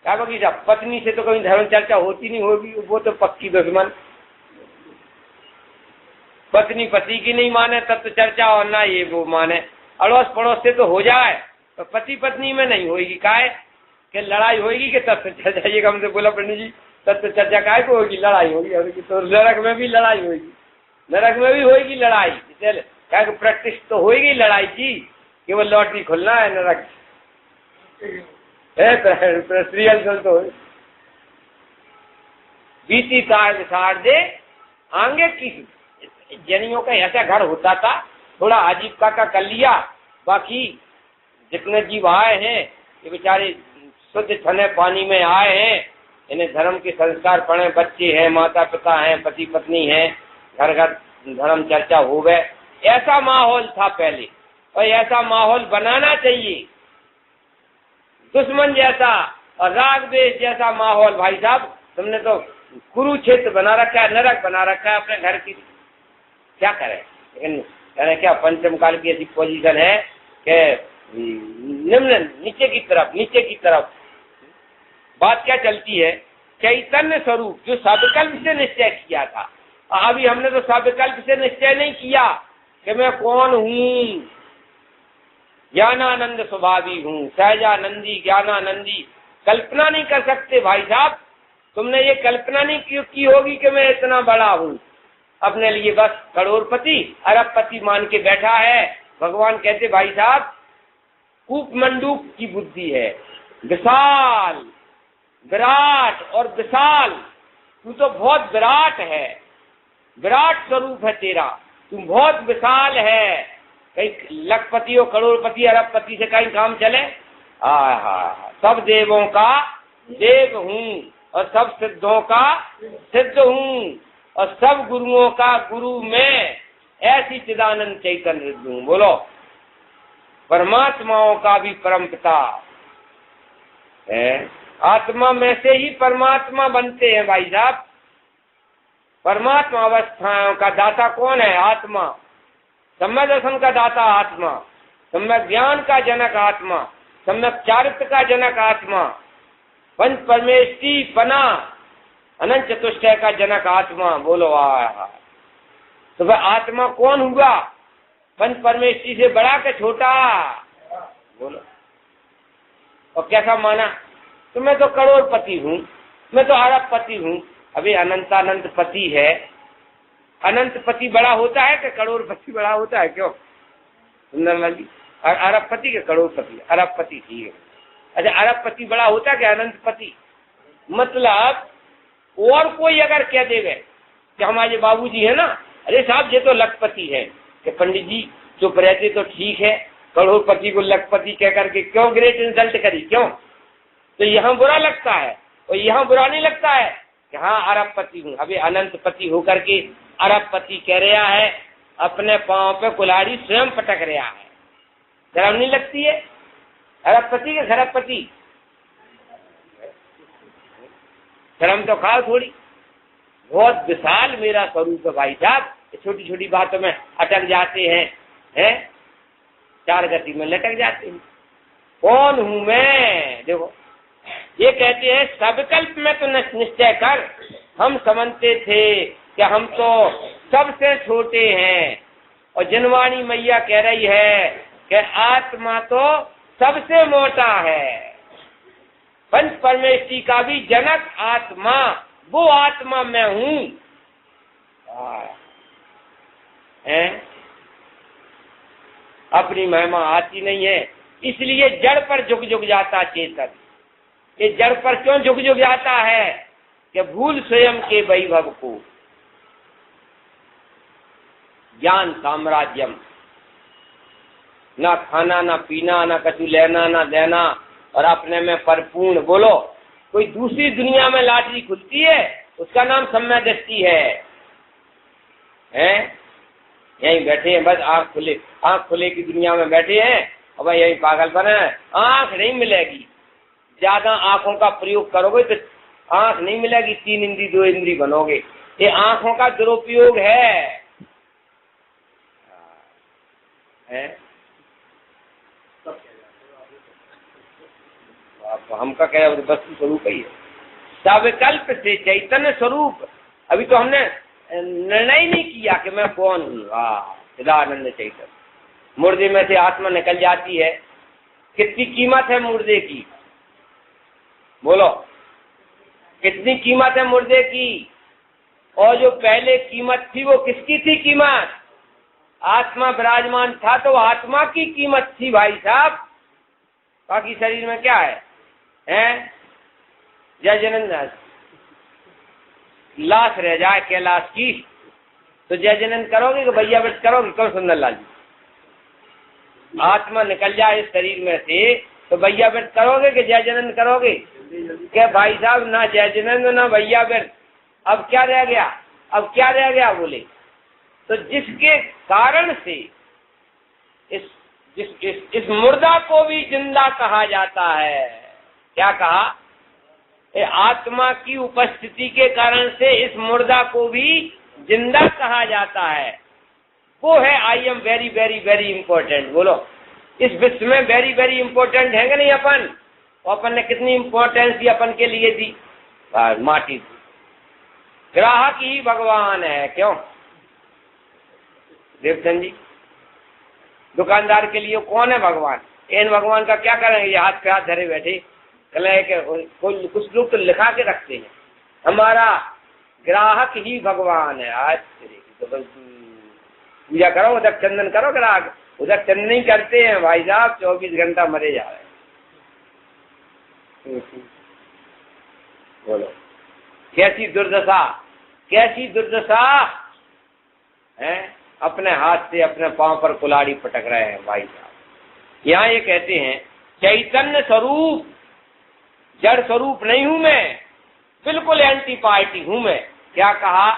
[SPEAKER 1] क्या बगी साहब, पत्नी से तो कभी धर्म चर्चा होती नहीं होगी, वो तो पक्की दुश्मन। पत्नी पति की नहीं माने तब तो चर्चा, और ना ये वो माने। अड़ोस पड़ोस से तो हो जाए, तो पति पत्नी में नहीं होगी। काहे कि लड़ाई होगी कि तब तो चर्चा। ये हमसे बोला पंडित जी, तब तो चर्चा काहे को होगी, लड़ाई होगी। तो नरक में भी लड़ाई होगी, नरक में भी होगी लड़ाई। चल क्या प्रैक्टिस तो होगी लड़ाई की, केवल लॉटरी खोलना है नरक। सीरियल तो बीती तार विसार दे आगे की। जनियों का ऐसा घर होता था, थोड़ा आजीविका का कर लिया, बाकी जितने जीव आए हैं ये बेचारे शुद्ध ठंडे पानी में आए हैं, इन्हें धर्म के संस्कार पढ़े, बच्चे हैं, माता पिता हैं, पति पत्नी हैं, घर घर धर्म चर्चा हो गए। ऐसा माहौल था पहले, और ऐसा माहौल बनाना चाहिए। दुश्मन जैसा और राग द्वेष जैसा माहौल, भाई साहब तुमने तो कुरुक्षेत्र बना रखा है, नरक बना रखा है अपने घर की। क्या करें, लेकिन करें क्या, पंचम काल की ऐसी पोजीशन है कि निम्न नीचे की तरफ बात क्या चलती है। चैतन्य स्वरूप जो सविकल्प से निश्चय किया था, अभी हमने तो सविकल्प से निश्चय नहीं किया कि मैं कौन हूँ, ज्ञानानंद स्वभावी हूँ, सहजानंदी ज्ञानानंदी। कल्पना नहीं कर सकते भाई साहब, तुमने ये कल्पना नहीं की होगी कि मैं इतना बड़ा हूँ। अपने लिए बस करोड़पति अरबपति मान के बैठा है। भगवान कहते भाई साहब कूप मंडूक की बुद्धि है, विशाल विराट और विशाल, तू तो बहुत विराट है, विराट स्वरूप है तेरा, तू बहुत विशाल है। कहीं लखपति और करोड़पति अरबपति से कहीं काम चले? सब देवों का देव हूँ और सब सिद्धों का सिद्ध हूँ और सब गुरुओं का गुरु में ऐसी चिदानंद चैतन्य हूँ। बोलो, परमात्माओं का भी परम पिता है। आत्मा में से ही परमात्मा बनते हैं भाई साहब। परमात्मा अवस्थाओं का दाता कौन है? आत्मा। सम्यक दर्शन का दाता आत्मा, सम्यक ज्ञान का जनक आत्मा, सम्यक चारित्र का जनक आत्मा, पंच परमेष्टि पना अनंत चतुष्टय का जनक आत्मा। बोलो तो वह आत्मा कौन हुआ? पंच परमेष्टि से बड़ा के छोटा? बोलो। और कैसा माना? तो मैं तो करोड़पति हूँ, मैं तो अरबपति हूँ। अभी अनंतानंत पति है, अनंत पति बड़ा होता है कि करोड़पति बड़ा होता है? क्यों सुंदरलाल जी, अरबपति के करोड़पति? अरबपति ठीक है। अच्छा, अरबपति बड़ा होता है कि अनंत पति? मतलब और कोई अगर कह देवे कि हमारे बाबूजी है ना, अरे साहब ये तो लखपति है, कि पंडित जी चुप रहते तो ठीक है, करोड़पति को लखपति कह करके क्यों ग्रेट इंसल्ट करी? क्यों? तो यहाँ बुरा लगता है और यहाँ बुरा नहीं लगता है कि हाँ अरबपति हूँ। अभी अनंत पति होकर के अरबपति कह रहा है, अपने पांव पे कुल्हाड़ी स्वयं पटक रहा है। शर्म नहीं लगती है? अरबपति के खरबपति, शर्म तो खाओ थोड़ी। बहुत विशाल मेरा स्वरूप है भाई साहब, छोटी छोटी बातों में अटक जाते हैं, चार गति में लटक जाते हैं। कौन हूं मैं? देखो ये कहते हैं सविकल्प में तो निश्चय कर। हम समझते थे कि हम तो सबसे छोटे हैं, और जनवाणी मैया कह रही है कि आत्मा तो सबसे मोटा है। पंच परमेष्टि का भी जनक आत्मा, वो आत्मा मैं हूँ। अपनी महिमा आती नहीं है, इसलिए जड़ पर झुक झुक जाता चेतन। ये जड़ पर क्यों झुक झुक जाता है? कि भूल स्वयं के वैभव को। ज्ञान साम्राज्यम, ना खाना ना पीना, ना कछु लेना ना देना, और अपने में परिपूर्ण। बोलो, कोई दूसरी दुनिया में लॉटरी खुलती है, उसका नाम सम्यक दृष्टि है। यहीं बैठे हैं बस, आंख खुले की दुनिया में बैठे हैं, और भाई यही पागलपन है। आंख नहीं मिलेगी, ज्यादा आंखों का प्रयोग करोगे तो आंख नहीं मिलेगी, 3 इंद्री 2 इंद्री बनोगे। ये आंखों का दुरुपयोग है। तो हम का क्या वस्तु स्वरूप ही है। सविकल्प से चैतन्य स्वरूप। अभी तो हमने निर्णय नहीं किया कि मैं कौन हूँ। चिदानंद चैतन्य। मुर्दे में से आत्मा निकल जाती है। कितनी कीमत है मुर्दे की? बोलो, कितनी कीमत है मुर्दे की? और जो पहले कीमत थी वो किसकी थी कीमत? आत्मा विराजमान था तो आत्मा की कीमत थी भाई साहब। बाकी शरीर में क्या है? हैं? जय जनन लाश रह जाए कैलाश की तो जय जनन करोगे कि भैया व्रत करोगे? कौन सुंदर लाल जी? आत्मा निकल जाए इस शरीर में से तो भैया व्रत करोगे कि जय जनन करोगे? क्या भाई साहब, ना जय जनन ना भैया व्रत। अब क्या रह गया? अब क्या रह गया बोले? तो जिसके कारण से इस मुर्दा को भी जिंदा कहा जाता है। क्या कहा? आत्मा की उपस्थिति के कारण से इस मुर्दा को भी जिंदा कहा जाता है। वो है I am very very very important. बोलो, इस विश्व में वेरी वेरी इंपॉर्टेंट है कि नहीं अपन? अपन ने कितनी इंपॉर्टेंस दी अपन के लिए दी? माटी दी। ग्राहक ही भगवान है। क्यों देवचंद जी? दुकानदार के लिए कौन है भगवान? इन भगवान का क्या करेंगे? ये हाथ पे हाथ धरे बैठे कुछ लोग तो लिखा के रखते हैं हमारा ग्राहक ही भगवान है। आज तो पूजा करो, उधर चंदन करो, ग्राहक उधर चंदन नहीं करते हैं भाई साहब। 24 घंटा मरे जा रहे हैं। बोलो, कैसी दुर्दशा, कैसी दुर्दशा है। अपने हाथ से अपने पांव पर कुल्हाड़ी पटक रहे हैं भाई साहब। यहाँ ये कहते हैं चैतन्य स्वरूप, जड़ स्वरूप नहीं हूं मैं, बिल्कुल एंटी पार्टी हूं मैं। क्या कहा?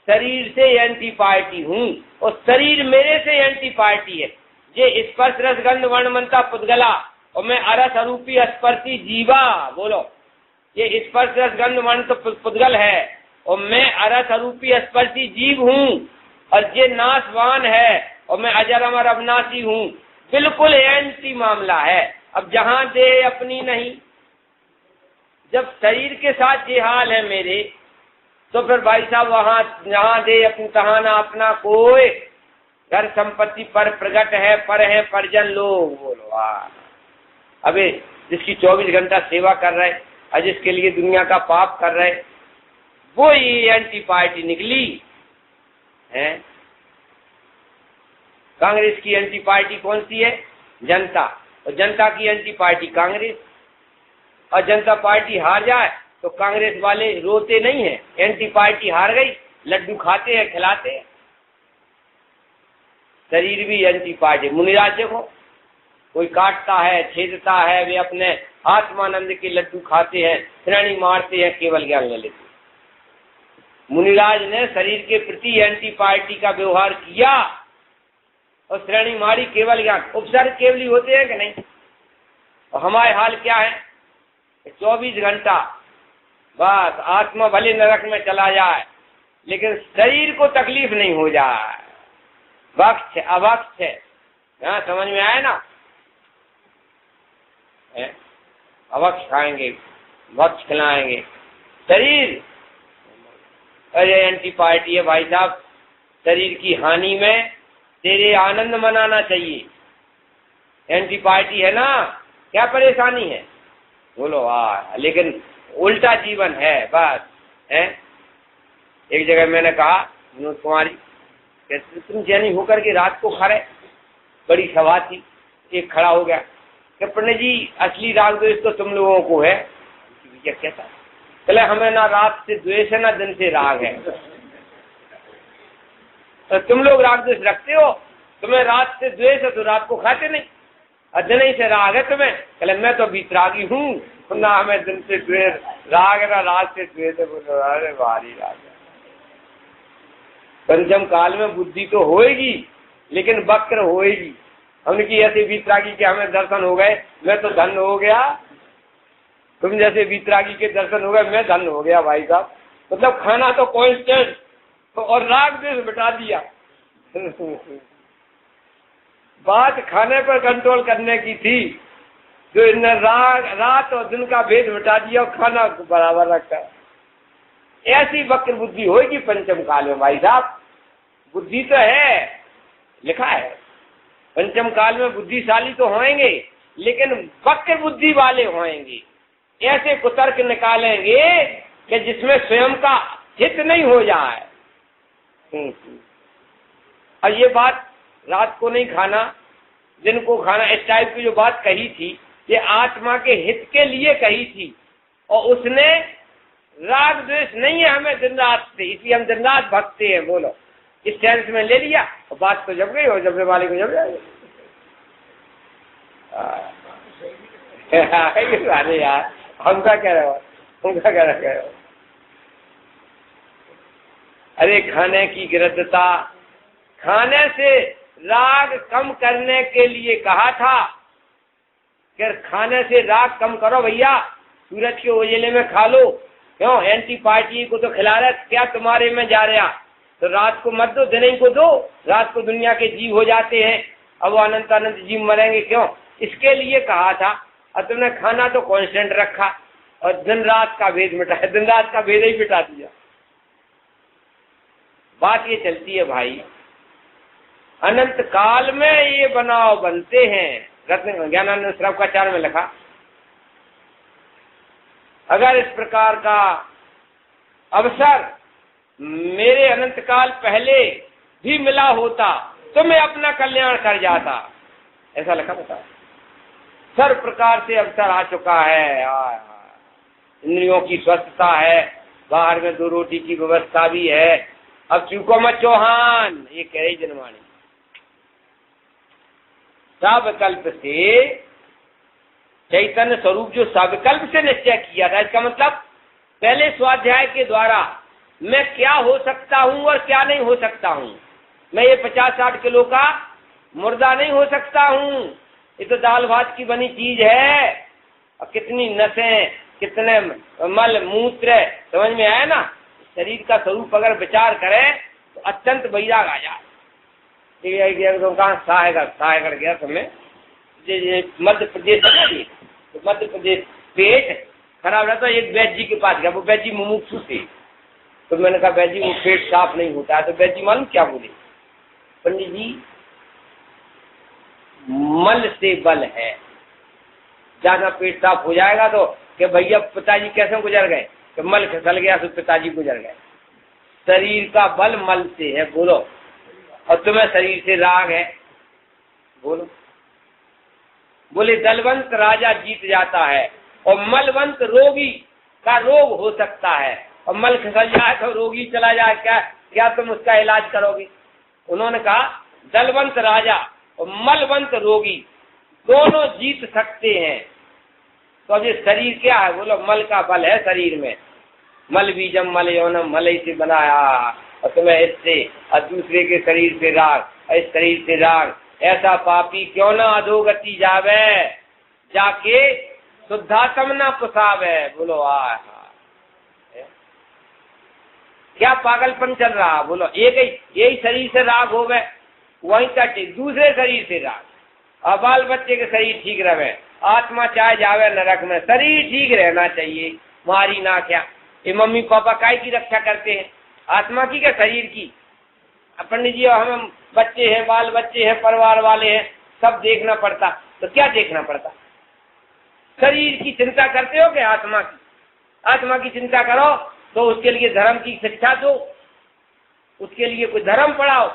[SPEAKER 1] शरीर से एंटी पार्टी हूं और शरीर मेरे से एंटी पार्टी है। ये स्पर्श रस गंध वर्ण मनता पुद्गला और मैं अरस अरूपी स्पर्शी जीवा। बोलो, ये स्पर्श रस गंध वर्ण तो पुद्गल है और मैं अरस अरूपी स्पर्शी जीव हूं और ये नाशवान है और मैं अजर अमर अविनाशी हूं। बिल्कुल एंटी मामला है। अब जहां दे अपनी नहीं, जब शरीर के साथ ये हाल है मेरे, तो फिर भाई साहब वहां जहां दे अपनी तहां ना अपना कोई। घर संपत्ति पर प्रगट है, पर है परिजन लोग। बोलो अबे जिसकी 24 घंटा सेवा कर रहे और जिसके लिए दुनिया का पाप कर रहे, वो ये एंटी पार्टी निकली है। कांग्रेस की एंटी पार्टी कौन सी है? जनता। और जनता की एंटी पार्टी कांग्रेस। और जनता पार्टी हार जाए तो कांग्रेस वाले रोते नहीं है, एंटी पार्टी हार गई, लड्डू खाते हैं, खिलाते हैं। शरीर भी एंटी पार्टी। मुनिराज देखो, कोई काटता है, छेदता है, वे अपने आत्मानंद के लड्डू खाते हैं, श्रेणी मारते हैं, केवल ज्ञान ले लेते। मुनिराज ने शरीर के प्रति एंटी पार्टी का व्यवहार किया और श्रेणी मारी, केवल ज्ञान। उपसर्ग केवली होते हैं कि नहीं? और हमारे हाल क्या है? 24 घंटा बस आत्मा भले नरक में चला जाए लेकिन शरीर को तकलीफ नहीं हो जाए। वक्त है, अवक्त है। यहाँ समझ में आए ना? अवक्त खाएंगे, वक्त खिलाएंगे, शरीर। अरे एंटी पार्टी है भाई साहब। शरीर की हानि में तेरे आनंद मनाना चाहिए। एंटी पार्टी है ना, क्या परेशानी है? बोलो लेकिन उल्टा जीवन है बस है। एक जगह मैंने कहा विनोद कुमारी, तुम जैनी होकर के रात को खा रहे, बड़ी सभा थी। एक खड़ा हो गया कि पंडित जी असली राग द्वेष तो तुम लोगों को है। कैसा? चले हमें ना रात से द्वेष है ना दिन से राग है। तो तुम लोग राग द्वेष रखते हो, तुम्हें रात से द्वेष है तो रात को खाते नहीं, और दिन ही से राग है तुम्हें। चले मैं तो बीतरागी हूँ, ना हमें दिन से द्वेष राग है ना रात से द्वेष है। बोलो अरे भारी राग है। पंचम काल में बुद्धि तो होएगी लेकिन वक्र होएगी। हमने की ऐसे बीतरागी के हमें दर्शन हो गए, मैं तो धन्य हो गया। तुम जैसे बीतरागी के दर्शन हो गए, मैं धन्य हो गया भाई साहब। मतलब खाना तो कांस्टेंट तो और राग द्वेष बिठा दिया। बात खाने पर कंट्रोल करने की थी जो इन्हें रात और दिन का भेद मिटा दिया और खाना बराबर रखा। ऐसी वक्र बुद्धि होगी पंचम काल में भाई साहब। बुद्धि तो है, लिखा है पंचम काल में बुद्धिशाली तो होंगे, लेकिन वक्र बुद्धि वाले होंगे। ऐसे कुतर्क निकालेंगे कि जिसमें स्वयं का हित नहीं हो जाए। और ये बात रात को नहीं खाना, दिन को खाना, इस टाइप की जो बात कही थी, ये आत्मा के हित के लिए कही थी। और उसने राग द्वेष नहीं है हमें दिन रात से, इसलिए हम दिन रात भगते हैं। बोलो, इस सेंस में ले लिया और बात तो जब गई हो, जबने वाले को जब जाएगी। अरे यार, हम क्या कह रहे हो, तुम क्या कह रहे हो? अरे खाने की गिरदता, खाने से राग कम करने के लिए कहा था कि खाने से राग कम करो भैया, सूरज के उजाले में खा लो। क्यों? एंटी पार्टी को तो खिला रहे, क्या तुम्हारे में जा रहा? तो रात को मत दो, दिन ही को दो। रात को दुनिया के जीव हो जाते हैं, अब वो अनंत अनंत जीव मरेंगे। क्यों? इसके लिए कहा था। और तुमने खाना तो कांस्टेंट रखा और दिन रात का भेद मिटाया, दिन रात का भेद ही मिटा दिया। बात ये चलती है भाई, अनंत काल में ये बनाव बनते हैं। रत्न ज्ञानानंद श्रवकाचार्य में लिखा, अगर इस प्रकार का अवसर मेरे अनंत काल पहले भी मिला होता तो मैं अपना कल्याण कर जाता। ऐसा लिखा बता। सर्व प्रकार से अवसर आ चुका है, इंद्रियों की स्वस्थता है, बाहर में 2 रोटी की व्यवस्था भी है। अब चूको मत चौहान, ये कह रही जनवाणी। सविकल्प से चैतन्य स्वरूप जो सविकल्प से निश्चय किया था, इसका मतलब पहले स्वाध्याय के द्वारा मैं क्या हो सकता हूं और क्या नहीं हो सकता हूं। मैं ये 50-60 किलो का मुर्दा नहीं हो सकता हूं, ये तो दाल भात की बनी चीज है। और कितनी नसें, कितने मल मूत्र, समझ में आया ना? शरीर का स्वरूप अगर विचार करें तो अत्यंत वैराग आ जाए। कहा सहायगढ़ गया समय, मध्य प्रदेश, तो मध्य प्रदेश पेट खराब रहता। एक वैद्य जी के पास गया, वो वैद्य जी मुमुक्षु थे। तो मैंने कहा वैद्य जी वो पेट साफ नहीं होता है। तो वैद्य जी मालूम क्या बोले, पंडित जी मल से बल है, ज्यादा पेट साफ हो जाएगा। तो कि भैया पिताजी कैसे गुजर गए, कि मल खिसल गया तो पिताजी गुजर गए। शरीर का बल मल से है, बोलो। और तुम्हें शरीर से राग है, बोलो। बोले दलवंत राजा जीत जाता है और मलवंत रोगी का रोग हो सकता है। और मल खिसल जाए तो रोगी चला जाए, क्या तुम उसका इलाज करोगे? उन्होंने कहा दलवंत राजा और मलवंत रोगी दोनों जीत सकते हैं। तो अब ये शरीर क्या है, बोलो मल का बल है शरीर में। मल बीजम मल यौनम, मल से बनाया और तुम्हें इससे और दूसरे के शरीर से राग, इस शरीर से राग। ऐसा पापी क्यों ना अधोगति जावे, जाके शुद्धात्म ना पुसावे। बोलो क्या पागलपन चल रहा, बोलो। यही शरीर से राग हो गए, वहीं तक दूसरे शरीर से राग। और बाल बच्चे के शरीर ठीक रहे, आत्मा चाहे जावे नरक में, शरीर ठीक रहना चाहिए। मारी ना क्या, ये मम्मी पापा काय की रक्षा करते हैं, आत्मा की क्या शरीर की? पंडित जी हमें बच्चे हैं, बाल बच्चे हैं, परिवार वाले हैं, सब देखना पड़ता। तो क्या देखना पड़ता? शरीर की चिंता करते हो कि आत्मा की? आत्मा की चिंता करो तो उसके लिए धर्म की शिक्षा दो, उसके लिए कोई धर्म पढ़ाओ।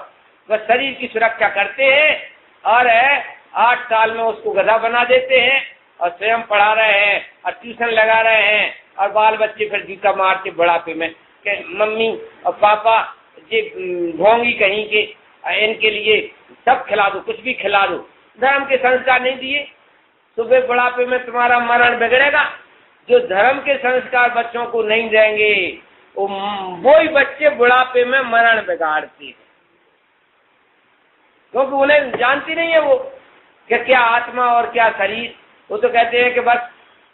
[SPEAKER 1] बस शरीर की सुरक्षा करते हैं और 8 साल में उसको गधा बना देते हैं और स्वयं पढ़ा रहे हैं और ट्यूशन लगा रहे हैं। और बाल बच्चे फिर जूता मारते बुढ़ापे में कि मम्मी और पापा ये ढोंगी कहीं के, इनके लिए सब खिला दो, कुछ भी खिला दो। धर्म के संस्कार नहीं दिए, सुबह बुढ़ापे में तुम्हारा मरण बिगड़ेगा। जो धर्म के संस्कार बच्चों को नहीं देंगे वो ही बच्चे बुढ़ापे में मरण बिगाड़ते हैं, क्योंकि उन्हें जानती नहीं है वो कि क्या आत्मा और क्या शरीर। वो तो कहते हैं कि बस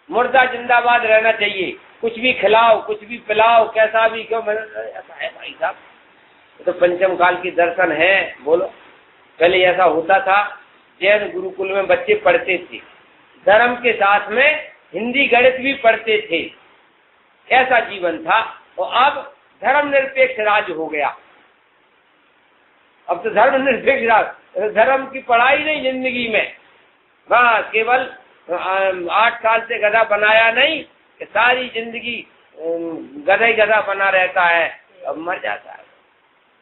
[SPEAKER 1] मुर्दा जिंदाबाद रहना चाहिए, कुछ भी खिलाओ, कुछ भी पिलाओ, कैसा भी। क्यों? ऐसा है भाई साहब, तो पंचम काल की दर्शन है। बोलो, पहले ऐसा होता था, जैन गुरुकुल में बच्चे पढ़ते थे, धर्म के साथ में हिंदी गणित भी पढ़ते थे, ऐसा जीवन था। और अब धर्मनिरपेक्ष राज्य हो गया। अब तो धर्मनिरपेक्ष राज्य, धर्म की पढ़ाई नहीं जिंदगी में, बस केवल 8 साल से गधा बनाया नहीं कि सारी जिंदगी गधा ही गधा बना रहता है, अब मर जाता है।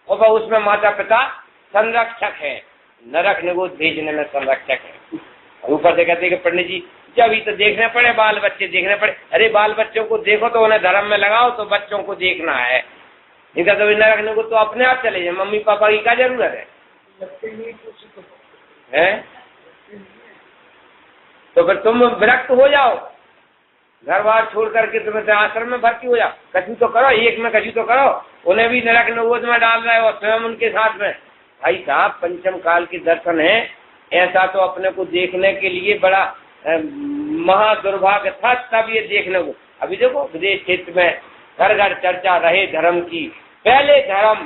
[SPEAKER 1] और उसमें माता पिता संरक्षक है, नरक निगोद भेजने में संरक्षक है। ऊपर से कहते हैं कि पंडित जी जब ही तो देखने पड़े, बाल बच्चे देखने पड़े। अरे बाल बच्चों को देखो तो उन्हें धर्म में लगाओ, तो बच्चों को देखना है। इनका तो नरक निगोद तो अपने आप चले जाए, मम्मी पापा की क्या जरूरत है? तो फिर तुम विरक्त हो जाओ, घर बार छोड़ करके तुम्हें आश्रम में भर्ती हो जाओ, कछु तो करो, एक में कछु तो करो। उन्हें भी नरक निगोद में डाल रहे हो, स्वयं उनके साथ में। भाई साहब, पंचम काल के दर्शन है, ऐसा तो अपने को देखने के लिए बड़ा महादुर्भाग्य था तब ये देखने को। अभी देखो विदेश क्षेत्र में घर घर चर्चा रहे धर्म की, पहले धर्म,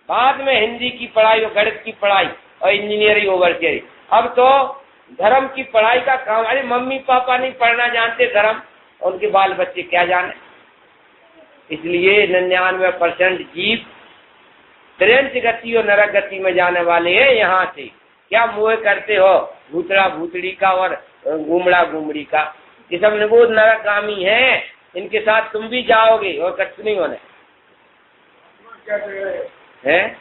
[SPEAKER 1] बाद में हिंदी की पढ़ाई और गणित की पढ़ाई और इंजीनियरिंग ओवरसीयरिंग। अब तो धर्म की पढ़ाई का काम। अरे मम्मी पापा नहीं पढ़ना जानते धर्म, उनके बाल बच्चे क्या जाने। इसलिए 99% जीव त्रेंच गति और नरक गति में जाने वाले हैं। यहाँ से क्या मोह करते हो भूतड़ा भूतड़ी का और गुमड़ा गुमड़ी का, ये सब निगोद नरकगामी है, इनके साथ तुम भी जाओगे और कष्ट नहीं होने हैं।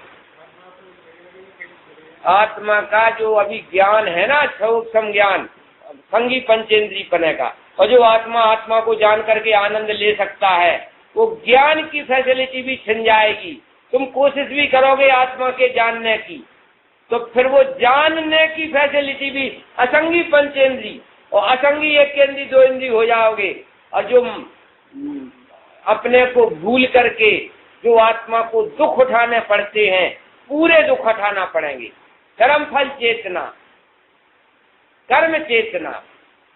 [SPEAKER 1] आत्मा का जो अभी ज्ञान है ना, सूक्ष्म ज्ञान, संगी पंचेंद्री पने का, और जो आत्मा को जान करके आनंद ले सकता है, वो ज्ञान की फैसिलिटी भी छिन जाएगी। तुम कोशिश भी करोगे आत्मा के जानने की, तो फिर वो जानने की फैसिलिटी भी असंगी पंचेंद्री और असंगी एक इंद्री दो इंद्री हो जाओगे। और जो अपने को भूल करके जो आत्मा को दुख उठाने पड़ते हैं, पूरे दुख उठाना पड़ेंगे। कर्म फल चेतना, कर्म चेतना,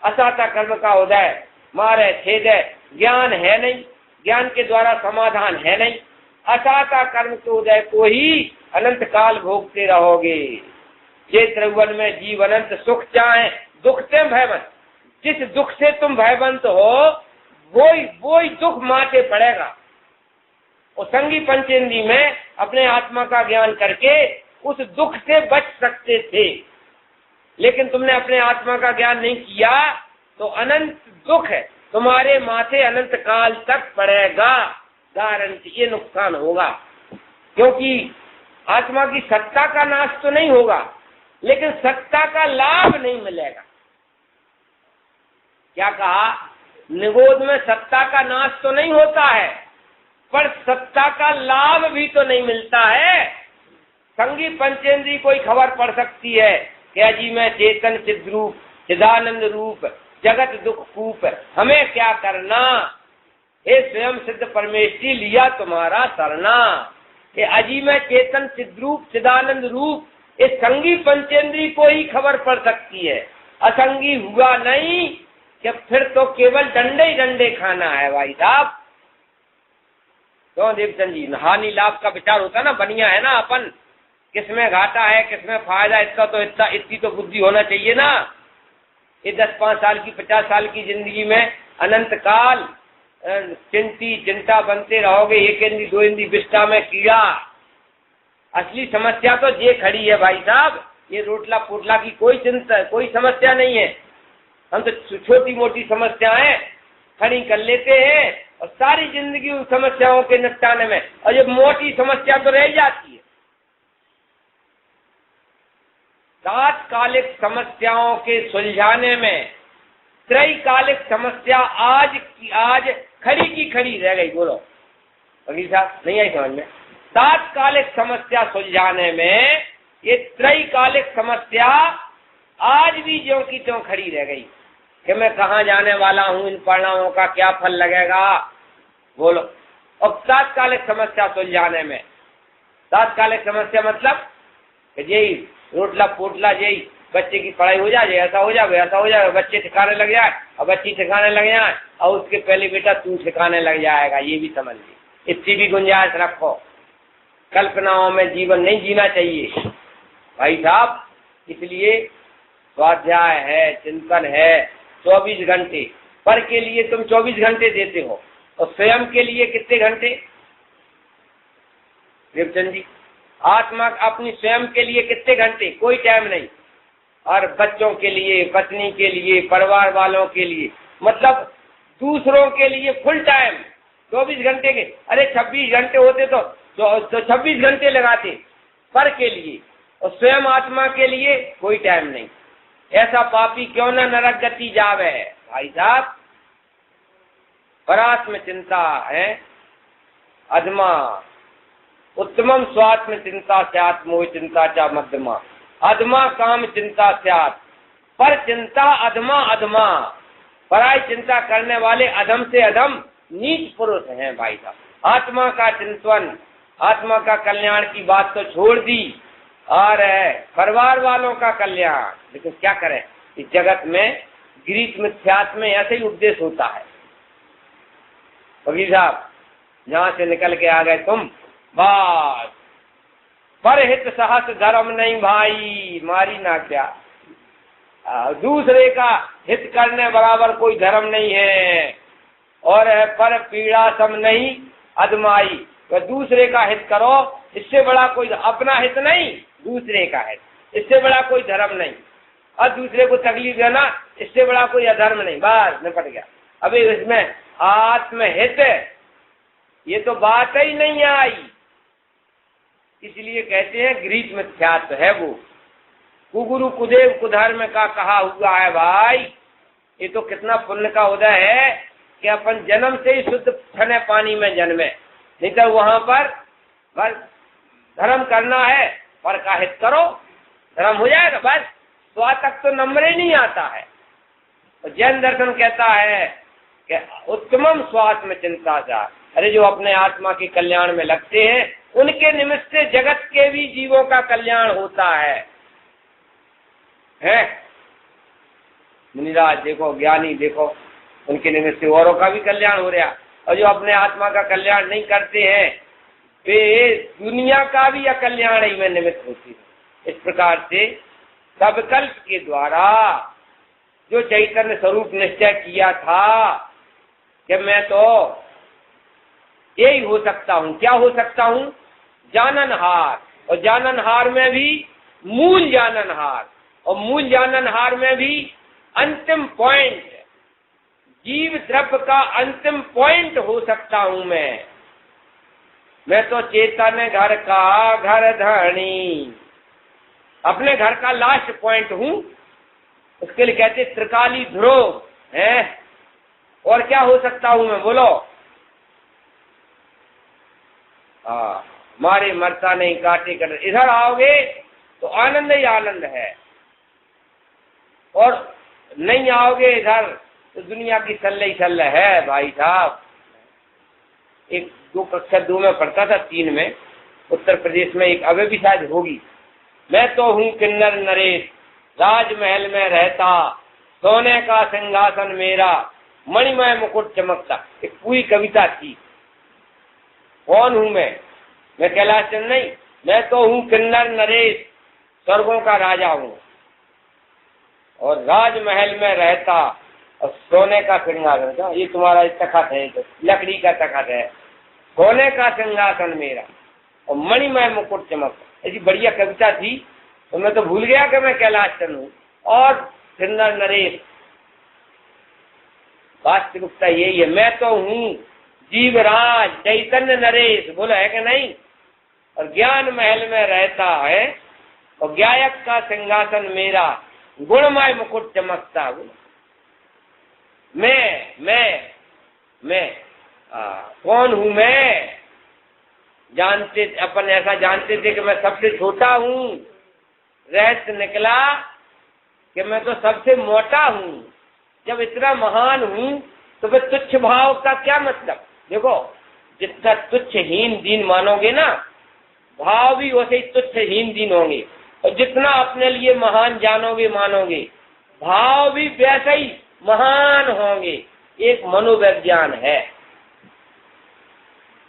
[SPEAKER 1] असाता कर्म का उदय, मारे छेदय, ज्ञान है नहीं, ज्ञान के द्वारा समाधान है नहीं। असाता कर्म के उदय को ही अनंत काल भोगते रहोगे। चेत्रवन में जीव अनंत सुख चाहे, दुख से भयवंत, जिस दुख से तुम भयवंत हो वो ही दुख माथे पड़ेगा। और संगी पंचेंद्री में अपने आत्मा का ज्ञान करके उस दुख से बच सकते थे, लेकिन तुमने अपने आत्मा का ज्ञान नहीं किया तो अनंत दुख है तुम्हारे माथे अनंत काल तक पड़ेगा। गारंटी, ये नुकसान होगा। क्योंकि आत्मा की सत्ता का नाश तो नहीं होगा, लेकिन सत्ता का लाभ नहीं मिलेगा। क्या कहा? निगोद में सत्ता का नाश तो नहीं होता है, पर सत्ता का लाभ भी तो नहीं मिलता है। संगी पंचेंद्री कोई खबर पड़ सकती है क्या जी मैं चेतन चिद्रूप चिदानंद रूप जगत दुख कूप, हमें क्या करना, हे स्वयं सिद्ध परमेश्वरी लिया तुम्हारा शरणा। ये अजी में चेतन चिद्रूप चिदानंद रूप, इस संगी पंचेंद्री को ही खबर पड़ सकती है। असंगी हुआ नहीं कि फिर तो केवल डंडे ही डंडे खाना है भाई साहब। क्यों देवचंद जी, हानि लाभ का विचार होता है ना, बढ़िया है ना, अपन किसमें घाटा है किसमें फायदा, इतनी तो बुद्धि होना चाहिए ना। ये 10-5 साल की 50 साल की जिंदगी में अनंत काल चिंता बनते रहोगे, एक इंद्री दो इंद्री विष्ठा में कीड़ा। असली समस्या तो ये खड़ी है भाई साहब, ये रोटला पोटला की कोई चिंता कोई समस्या नहीं है। हम तो छोटी मोटी समस्याएं खड़ी कर लेते हैं और सारी जिंदगी उन समस्याओं के निपटाने में, और ये मोटी समस्या तो रह जाती है। तात्कालिक समस्याओं के सुलझाने में त्रैकालिक समस्या आज खड़ी की खड़ी रह गई। बोलो वकील साहब, नहीं आई समझ में? तात्कालिक समस्या सुलझाने में ये त्रैकालिक समस्या आज भी ज्यों की त्यों खड़ी रह गई कि मैं कहाँ जाने वाला हूँ, इन परिणामों का क्या फल लगेगा। बोलो। और तात्कालिक समस्या सुलझाने में, तात्कालिक समस्या मतलब यही रोटला पोटला, यही बच्चे की पढ़ाई हो जाए, ऐसा हो जाए वैसा हो जाए, बच्चे ठिकाने लग जाए और बच्ची ठिकाने लग जाए, और उसके पहले बेटा तू ठिकाने लग जाएगा, ये भी समझ ली। इतनी भी गुंजाइश रखो। कल्पनाओं में जीवन नहीं जीना चाहिए भाई साहब। इसलिए स्वाध्याय है, चिंतन है, 24 घंटे। पर के लिए तुम 24 घंटे देते हो, और स्वयं के लिए कितने घंटे देवचंद जी? आत्मा अपनी स्वयं के लिए कितने घंटे? कोई टाइम नहीं। और बच्चों के लिए, पत्नी के लिए, परिवार वालों के लिए, मतलब दूसरों के लिए फुल टाइम 24 घंटे के। अरे 26 घंटे होते तो 26 घंटे लगाते पर के लिए, और स्वयं आत्मा के लिए कोई टाइम नहीं। ऐसा पापी क्यों न नरक गति जावे। भाई साहब, परात्म चिंता है अधमा, उत्तमम स्वात्म चिंता स्यात् मोह चिंता चा मध्यमा, अधमा काम चिंता स्यात्, पर चिंता अधमा अधमा। पराई चिंता करने वाले अधम से अधम नीच पुरुष हैं भाई साहब। आत्मा का चिंतन, आत्मा का कल्याण की बात तो छोड़ दी, और परिवार वालों का कल्याण। लेकिन क्या करें, इस जगत में गीत मिथ्यात्व में ऐसे ही उपदेश होता है। फकीर साहब, जहां से निकल के आ गए तुम, बस परहित सहस धर्म नहीं भाई, मारी ना क्या। दूसरे का हित करने बराबर कोई धर्म नहीं है, और पर पीड़ा सम नहीं अदमाई। तो दूसरे का हित करो, इससे बड़ा कोई, अपना हित नहीं, दूसरे का हित, इससे बड़ा कोई धर्म नहीं। और दूसरे को तकलीफ देना, इससे बड़ा कोई अधर्म नहीं। बस निपट गया। अभी इसमें आत्महित ये तो बात ही नहीं आई, इसलिए कहते हैं गृहीत मिथ्यात्व है वो। कुगुरु कुदेव कुधर्म का कहा हुआ है भाई। ये तो कितना पुण्य का उदय है कि अपन जन्म से ही शुद्ध ठने पानी में जन्मे, नहीं तो वहां पर बस धर्म करना है, पर का हित करो, धर्म हो जाएगा। बस स्वा तक तो नंबर ही नहीं आता है। तो जैन दर्शन कहता है कि उत्तमम स्वात्म चिंता जा। अरे जो अपने आत्मा के कल्याण में लगते हैं, उनके निमित्त से जगत के भी जीवों का कल्याण होता है। मुनिराज देखो, ज्ञानी देखो, उनके निमित्त से औरों का भी कल्याण हो रहा। और जो अपने आत्मा का कल्याण नहीं करते हैं, वे दुनिया का भी अकल्याण ही में निमित्त होती है। इस प्रकार से सबकल्प के द्वारा जो चैतन्य स्वरूप निश्चय किया था कि मैं तो यही हो सकता हूँ। क्या हो सकता हूँ? जाननहार। और जाननहार में भी मूल जाननहार, और मूल जाननहार में भी अंतिम पॉइंट, जीव द्रव्य का अंतिम पॉइंट हो सकता हूँ मैं तो चेतन घर का घर धनी, अपने घर का लास्ट पॉइंट हूँ। उसके लिए कहते त्रिकाली ध्रुव है। और क्या हो सकता हूँ मैं? बोलो। मारे मरता नहीं, काटे कर। इधर आओगे तो आनंद ही आनंद है, और नहीं आओगे इधर तो दुनिया की सल्ले ही सल्ले है भाई साहब। एक कक्षा 2 में पढ़ता था, 3 में, उत्तर प्रदेश में एक, अभी भी शायद होगी। मैं तो हूँ किन्नर नरेश, राजमहल में रहता, सोने का सिंहासन मेरा, मणिमय मुकुट चमकता। एक पूरी कविता थी। कौन हूँ मैं कैलाश चंद्र नहीं, मैं तो हूँ किन्नर नरेश, स्वर्गों का राजा हूँ, और राजमहल में रहता, और सोने का सिंहासन। ये तुम्हारा तखत है, तो लकड़ी का तखत है, सोने का सिंहासन मेरा, और मणिमय मुकुट चमकता। ऐसी बढ़िया कविता थी। तो मैं तो भूल गया कि मैं कैलाश चंद्र हूँ और किन्नर नरेश। वास्तविकता यही है। मैं तो हूँ जीवराज चैतन्य नरेश, बोला है कि नहीं, और ज्ञान महल में रहता है, और ज्ञायक का सिंहासन मेरा, गुणमय मुकुट चमकता। मैं कौन हूँ मैं? जानते, अपन ऐसा जानते थे कि मैं सबसे छोटा हूँ। रहस्य निकला कि मैं तो सबसे मोटा हूँ। जब इतना महान हूँ तो फिर तुच्छ भाव का क्या मतलब? देखो, जितना तुच्छ हीन दीन मानोगे ना, भाव भी वैसे ही तुच्छ हीन दीन होंगे। और जितना अपने लिए महान जानोगे मानोगे, भाव भी वैसे ही महान होंगे। एक मनोविज्ञान है।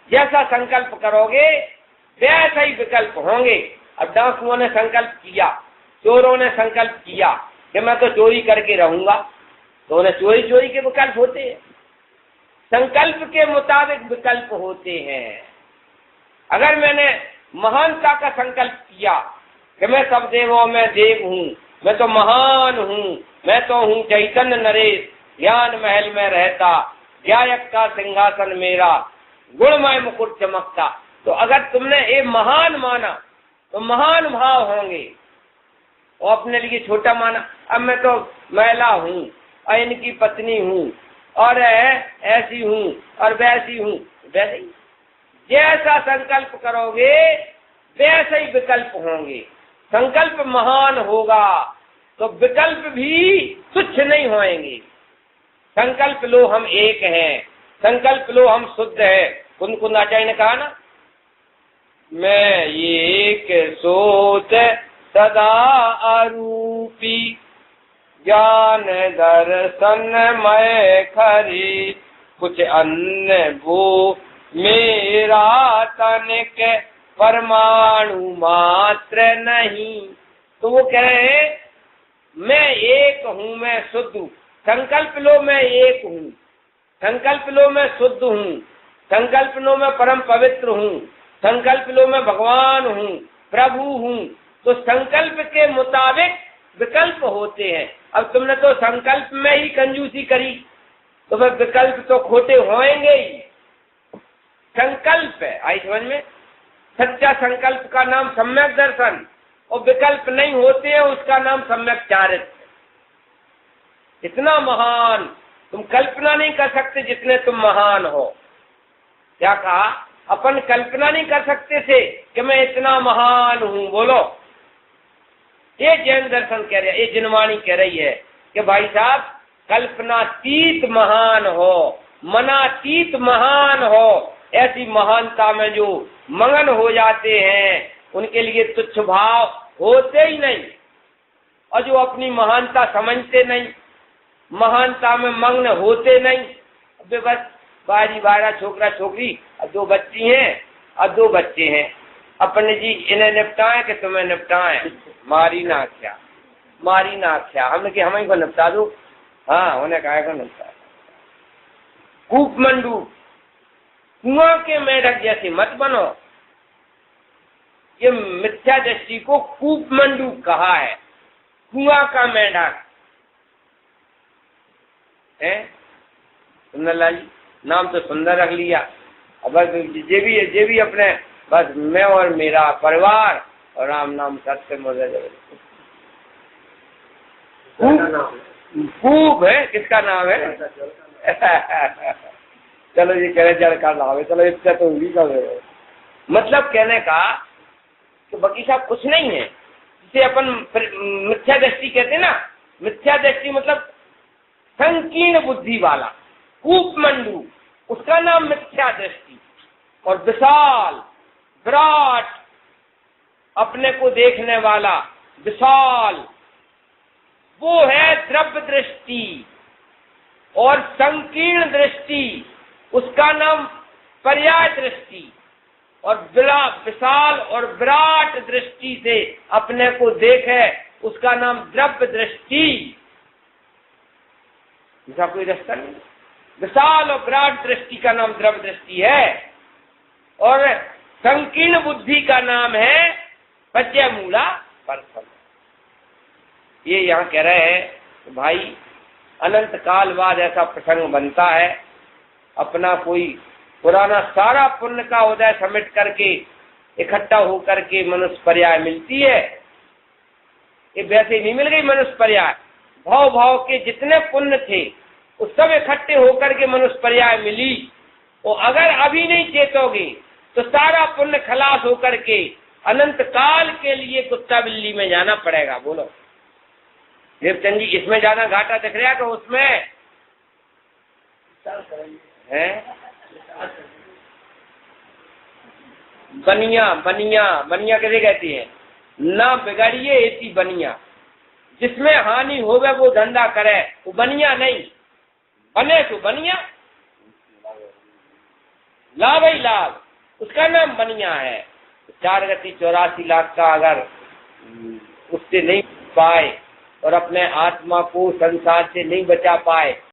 [SPEAKER 1] जैसा संकल्प करोगे वैसा ही विकल्प होंगे। अब डाकुओं ने संकल्प किया, चोरों ने संकल्प किया कि मैं तो चोरी करके रहूंगा, तो उन्हें चोरी चोरी के विकल्प होते हैं, संकल्प के मुताबिक विकल्प होते हैं। अगर मैंने महानता का संकल्प किया कि मैं सब देवों में देव हूँ, मैं तो महान हूँ, मैं तो हूँ चैतन्य नरेश, ज्ञान महल में रहता, गायक का सिंहासन मेरा, गुणमय मुकुट चमकता, तो अगर तुमने ये महान माना तो महान भाव होंगे, और अपने लिए छोटा माना, अब मैं तो महिला हूँ और इनकी पत्नी हूँ और ऐसी हूँ और वैसी हूँ, वैसे ही जैसा संकल्प करोगे वैसे ही विकल्प होंगे। संकल्प महान होगा तो विकल्प भी तुच्छ नहीं होंगे। संकल्प लो हम एक हैं, संकल्प लो हम शुद्ध है। कुंदाचार्य ने कहा ना, मैं एक सोच सदा अरूपी, ज्ञान दर्शन मैं खरी, कुछ अन्य वो मेरा तनिक परमाणु मात्र नहीं। तो वो कह रहे हैं मैं एक हूँ, मैं शुद्ध हूँ। संकल्प लो मैं एक हूँ, संकल्प लो मैं शुद्ध हूँ, संकल्प लो मैं परम पवित्र हूँ, संकल्प लो मैं भगवान हूँ, प्रभु हूँ। तो संकल्प के मुताबिक विकल्प होते हैं। अब तुमने तो संकल्प में ही कंजूसी करी तो वह विकल्प तो खोटे होंगे ही। संकल्प है, आई समझ में, सच्चा संकल्प का नाम सम्यक दर्शन, और विकल्प नहीं होते हैं उसका नाम सम्यक चारित्र। इतना महान तुम कल्पना नहीं कर सकते जितने तुम महान हो। क्या कहा? अपन कल्पना नहीं कर सकते थे कि मैं इतना महान हूँ। बोलो, ये जैन दर्शन कह रहे हैं, ये जिनवाणी कह रही है कि भाई साहब कल्पनातीत महान हो, मनातीत महान हो। ऐसी महानता में जो मगन हो जाते हैं उनके लिए तुच्छ भाव होते ही नहीं, और जो अपनी महानता समझते नहीं, महानता में मग्न होते नहीं, अब बस बारी बारा छोकरा छोकरी, अब 2 बच्ची हैं और 2 बच्चे हैं, अपने जी इन्हें निपटाएं कि तुम्हें निपटाएं, मारी ना क्या, मारी ना क्या। हमने कि हमें को निपटा दो, हाँ उन्हें कहा को निपटा। कूप मंडू, कुआं के मेढक जैसे मत बनो। ये मिथ्या दृष्टि को कूप मंडू कहा है, कुआं का मेढक है। सुंदरलाल जी नाम तो सुंदर रख लिया। अब बस जे भी अपने बस मैं और मेरा परिवार और राम नाम सत्य मोदे। कूप है, किसका नाम है? चलो ये कह रहे जड़ का नाम है, चलो इससे तो उंगली का मतलब कहने का कि बाकी साहब कुछ नहीं है, जिसे अपन मिथ्या दृष्टि कहते हैं ना। मिथ्या दृष्टि मतलब संकीर्ण बुद्धि वाला, कूपमंडू उसका नाम मिथ्या दृष्टि। और विशाल विराट अपने को देखने वाला विशाल, वो है द्रव्य दृष्टि। और संकीर्ण दृष्टि उसका नाम पर्याय दृष्टि। और विशाल और विराट दृष्टि से अपने को देखे उसका नाम द्रव्य दृष्टि। इसका कोई रास्ता नहीं। विशाल और विराट दृष्टि का नाम द्रव्य दृष्टि है, और संकीर्ण बुद्धि का नाम है पज्य मूला परसम। ये यहाँ कह रहे हैं भाई अनंत काल बाद ऐसा प्रसंग बनता है, अपना कोई पुराना सारा पुण्य का उदय समेट करके इकट्ठा होकर के मनुष्य पर्याय मिलती है। ये वैसे नहीं मिल गई मनुष्य पर्याय, भाव भाव के जितने पुण्य थे उस सब इकट्ठे होकर के मनुष्य पर्याय मिली। और अगर अभी नहीं चेतोगे तो सारा पुण्य खलास होकर के अनंत काल के लिए कुत्ता बिल्ली में जाना पड़ेगा। बोलो देवचंद जी, इसमें जाना घाटा दिख रहा है तो उसमें है बनिया। बनिया बनिया कैसे कहती है? ना बिगड़िए ऐसी बनिया, जिसमें हानि होवे वो धंधा करे, वो बनिया नहीं। बने तो बनिया, लाभ ही लाभ, उसका नाम बनिया है। 4 गति 84 लाख का अगर उससे नहीं पाए और अपने आत्मा को संसार से नहीं बचा पाए।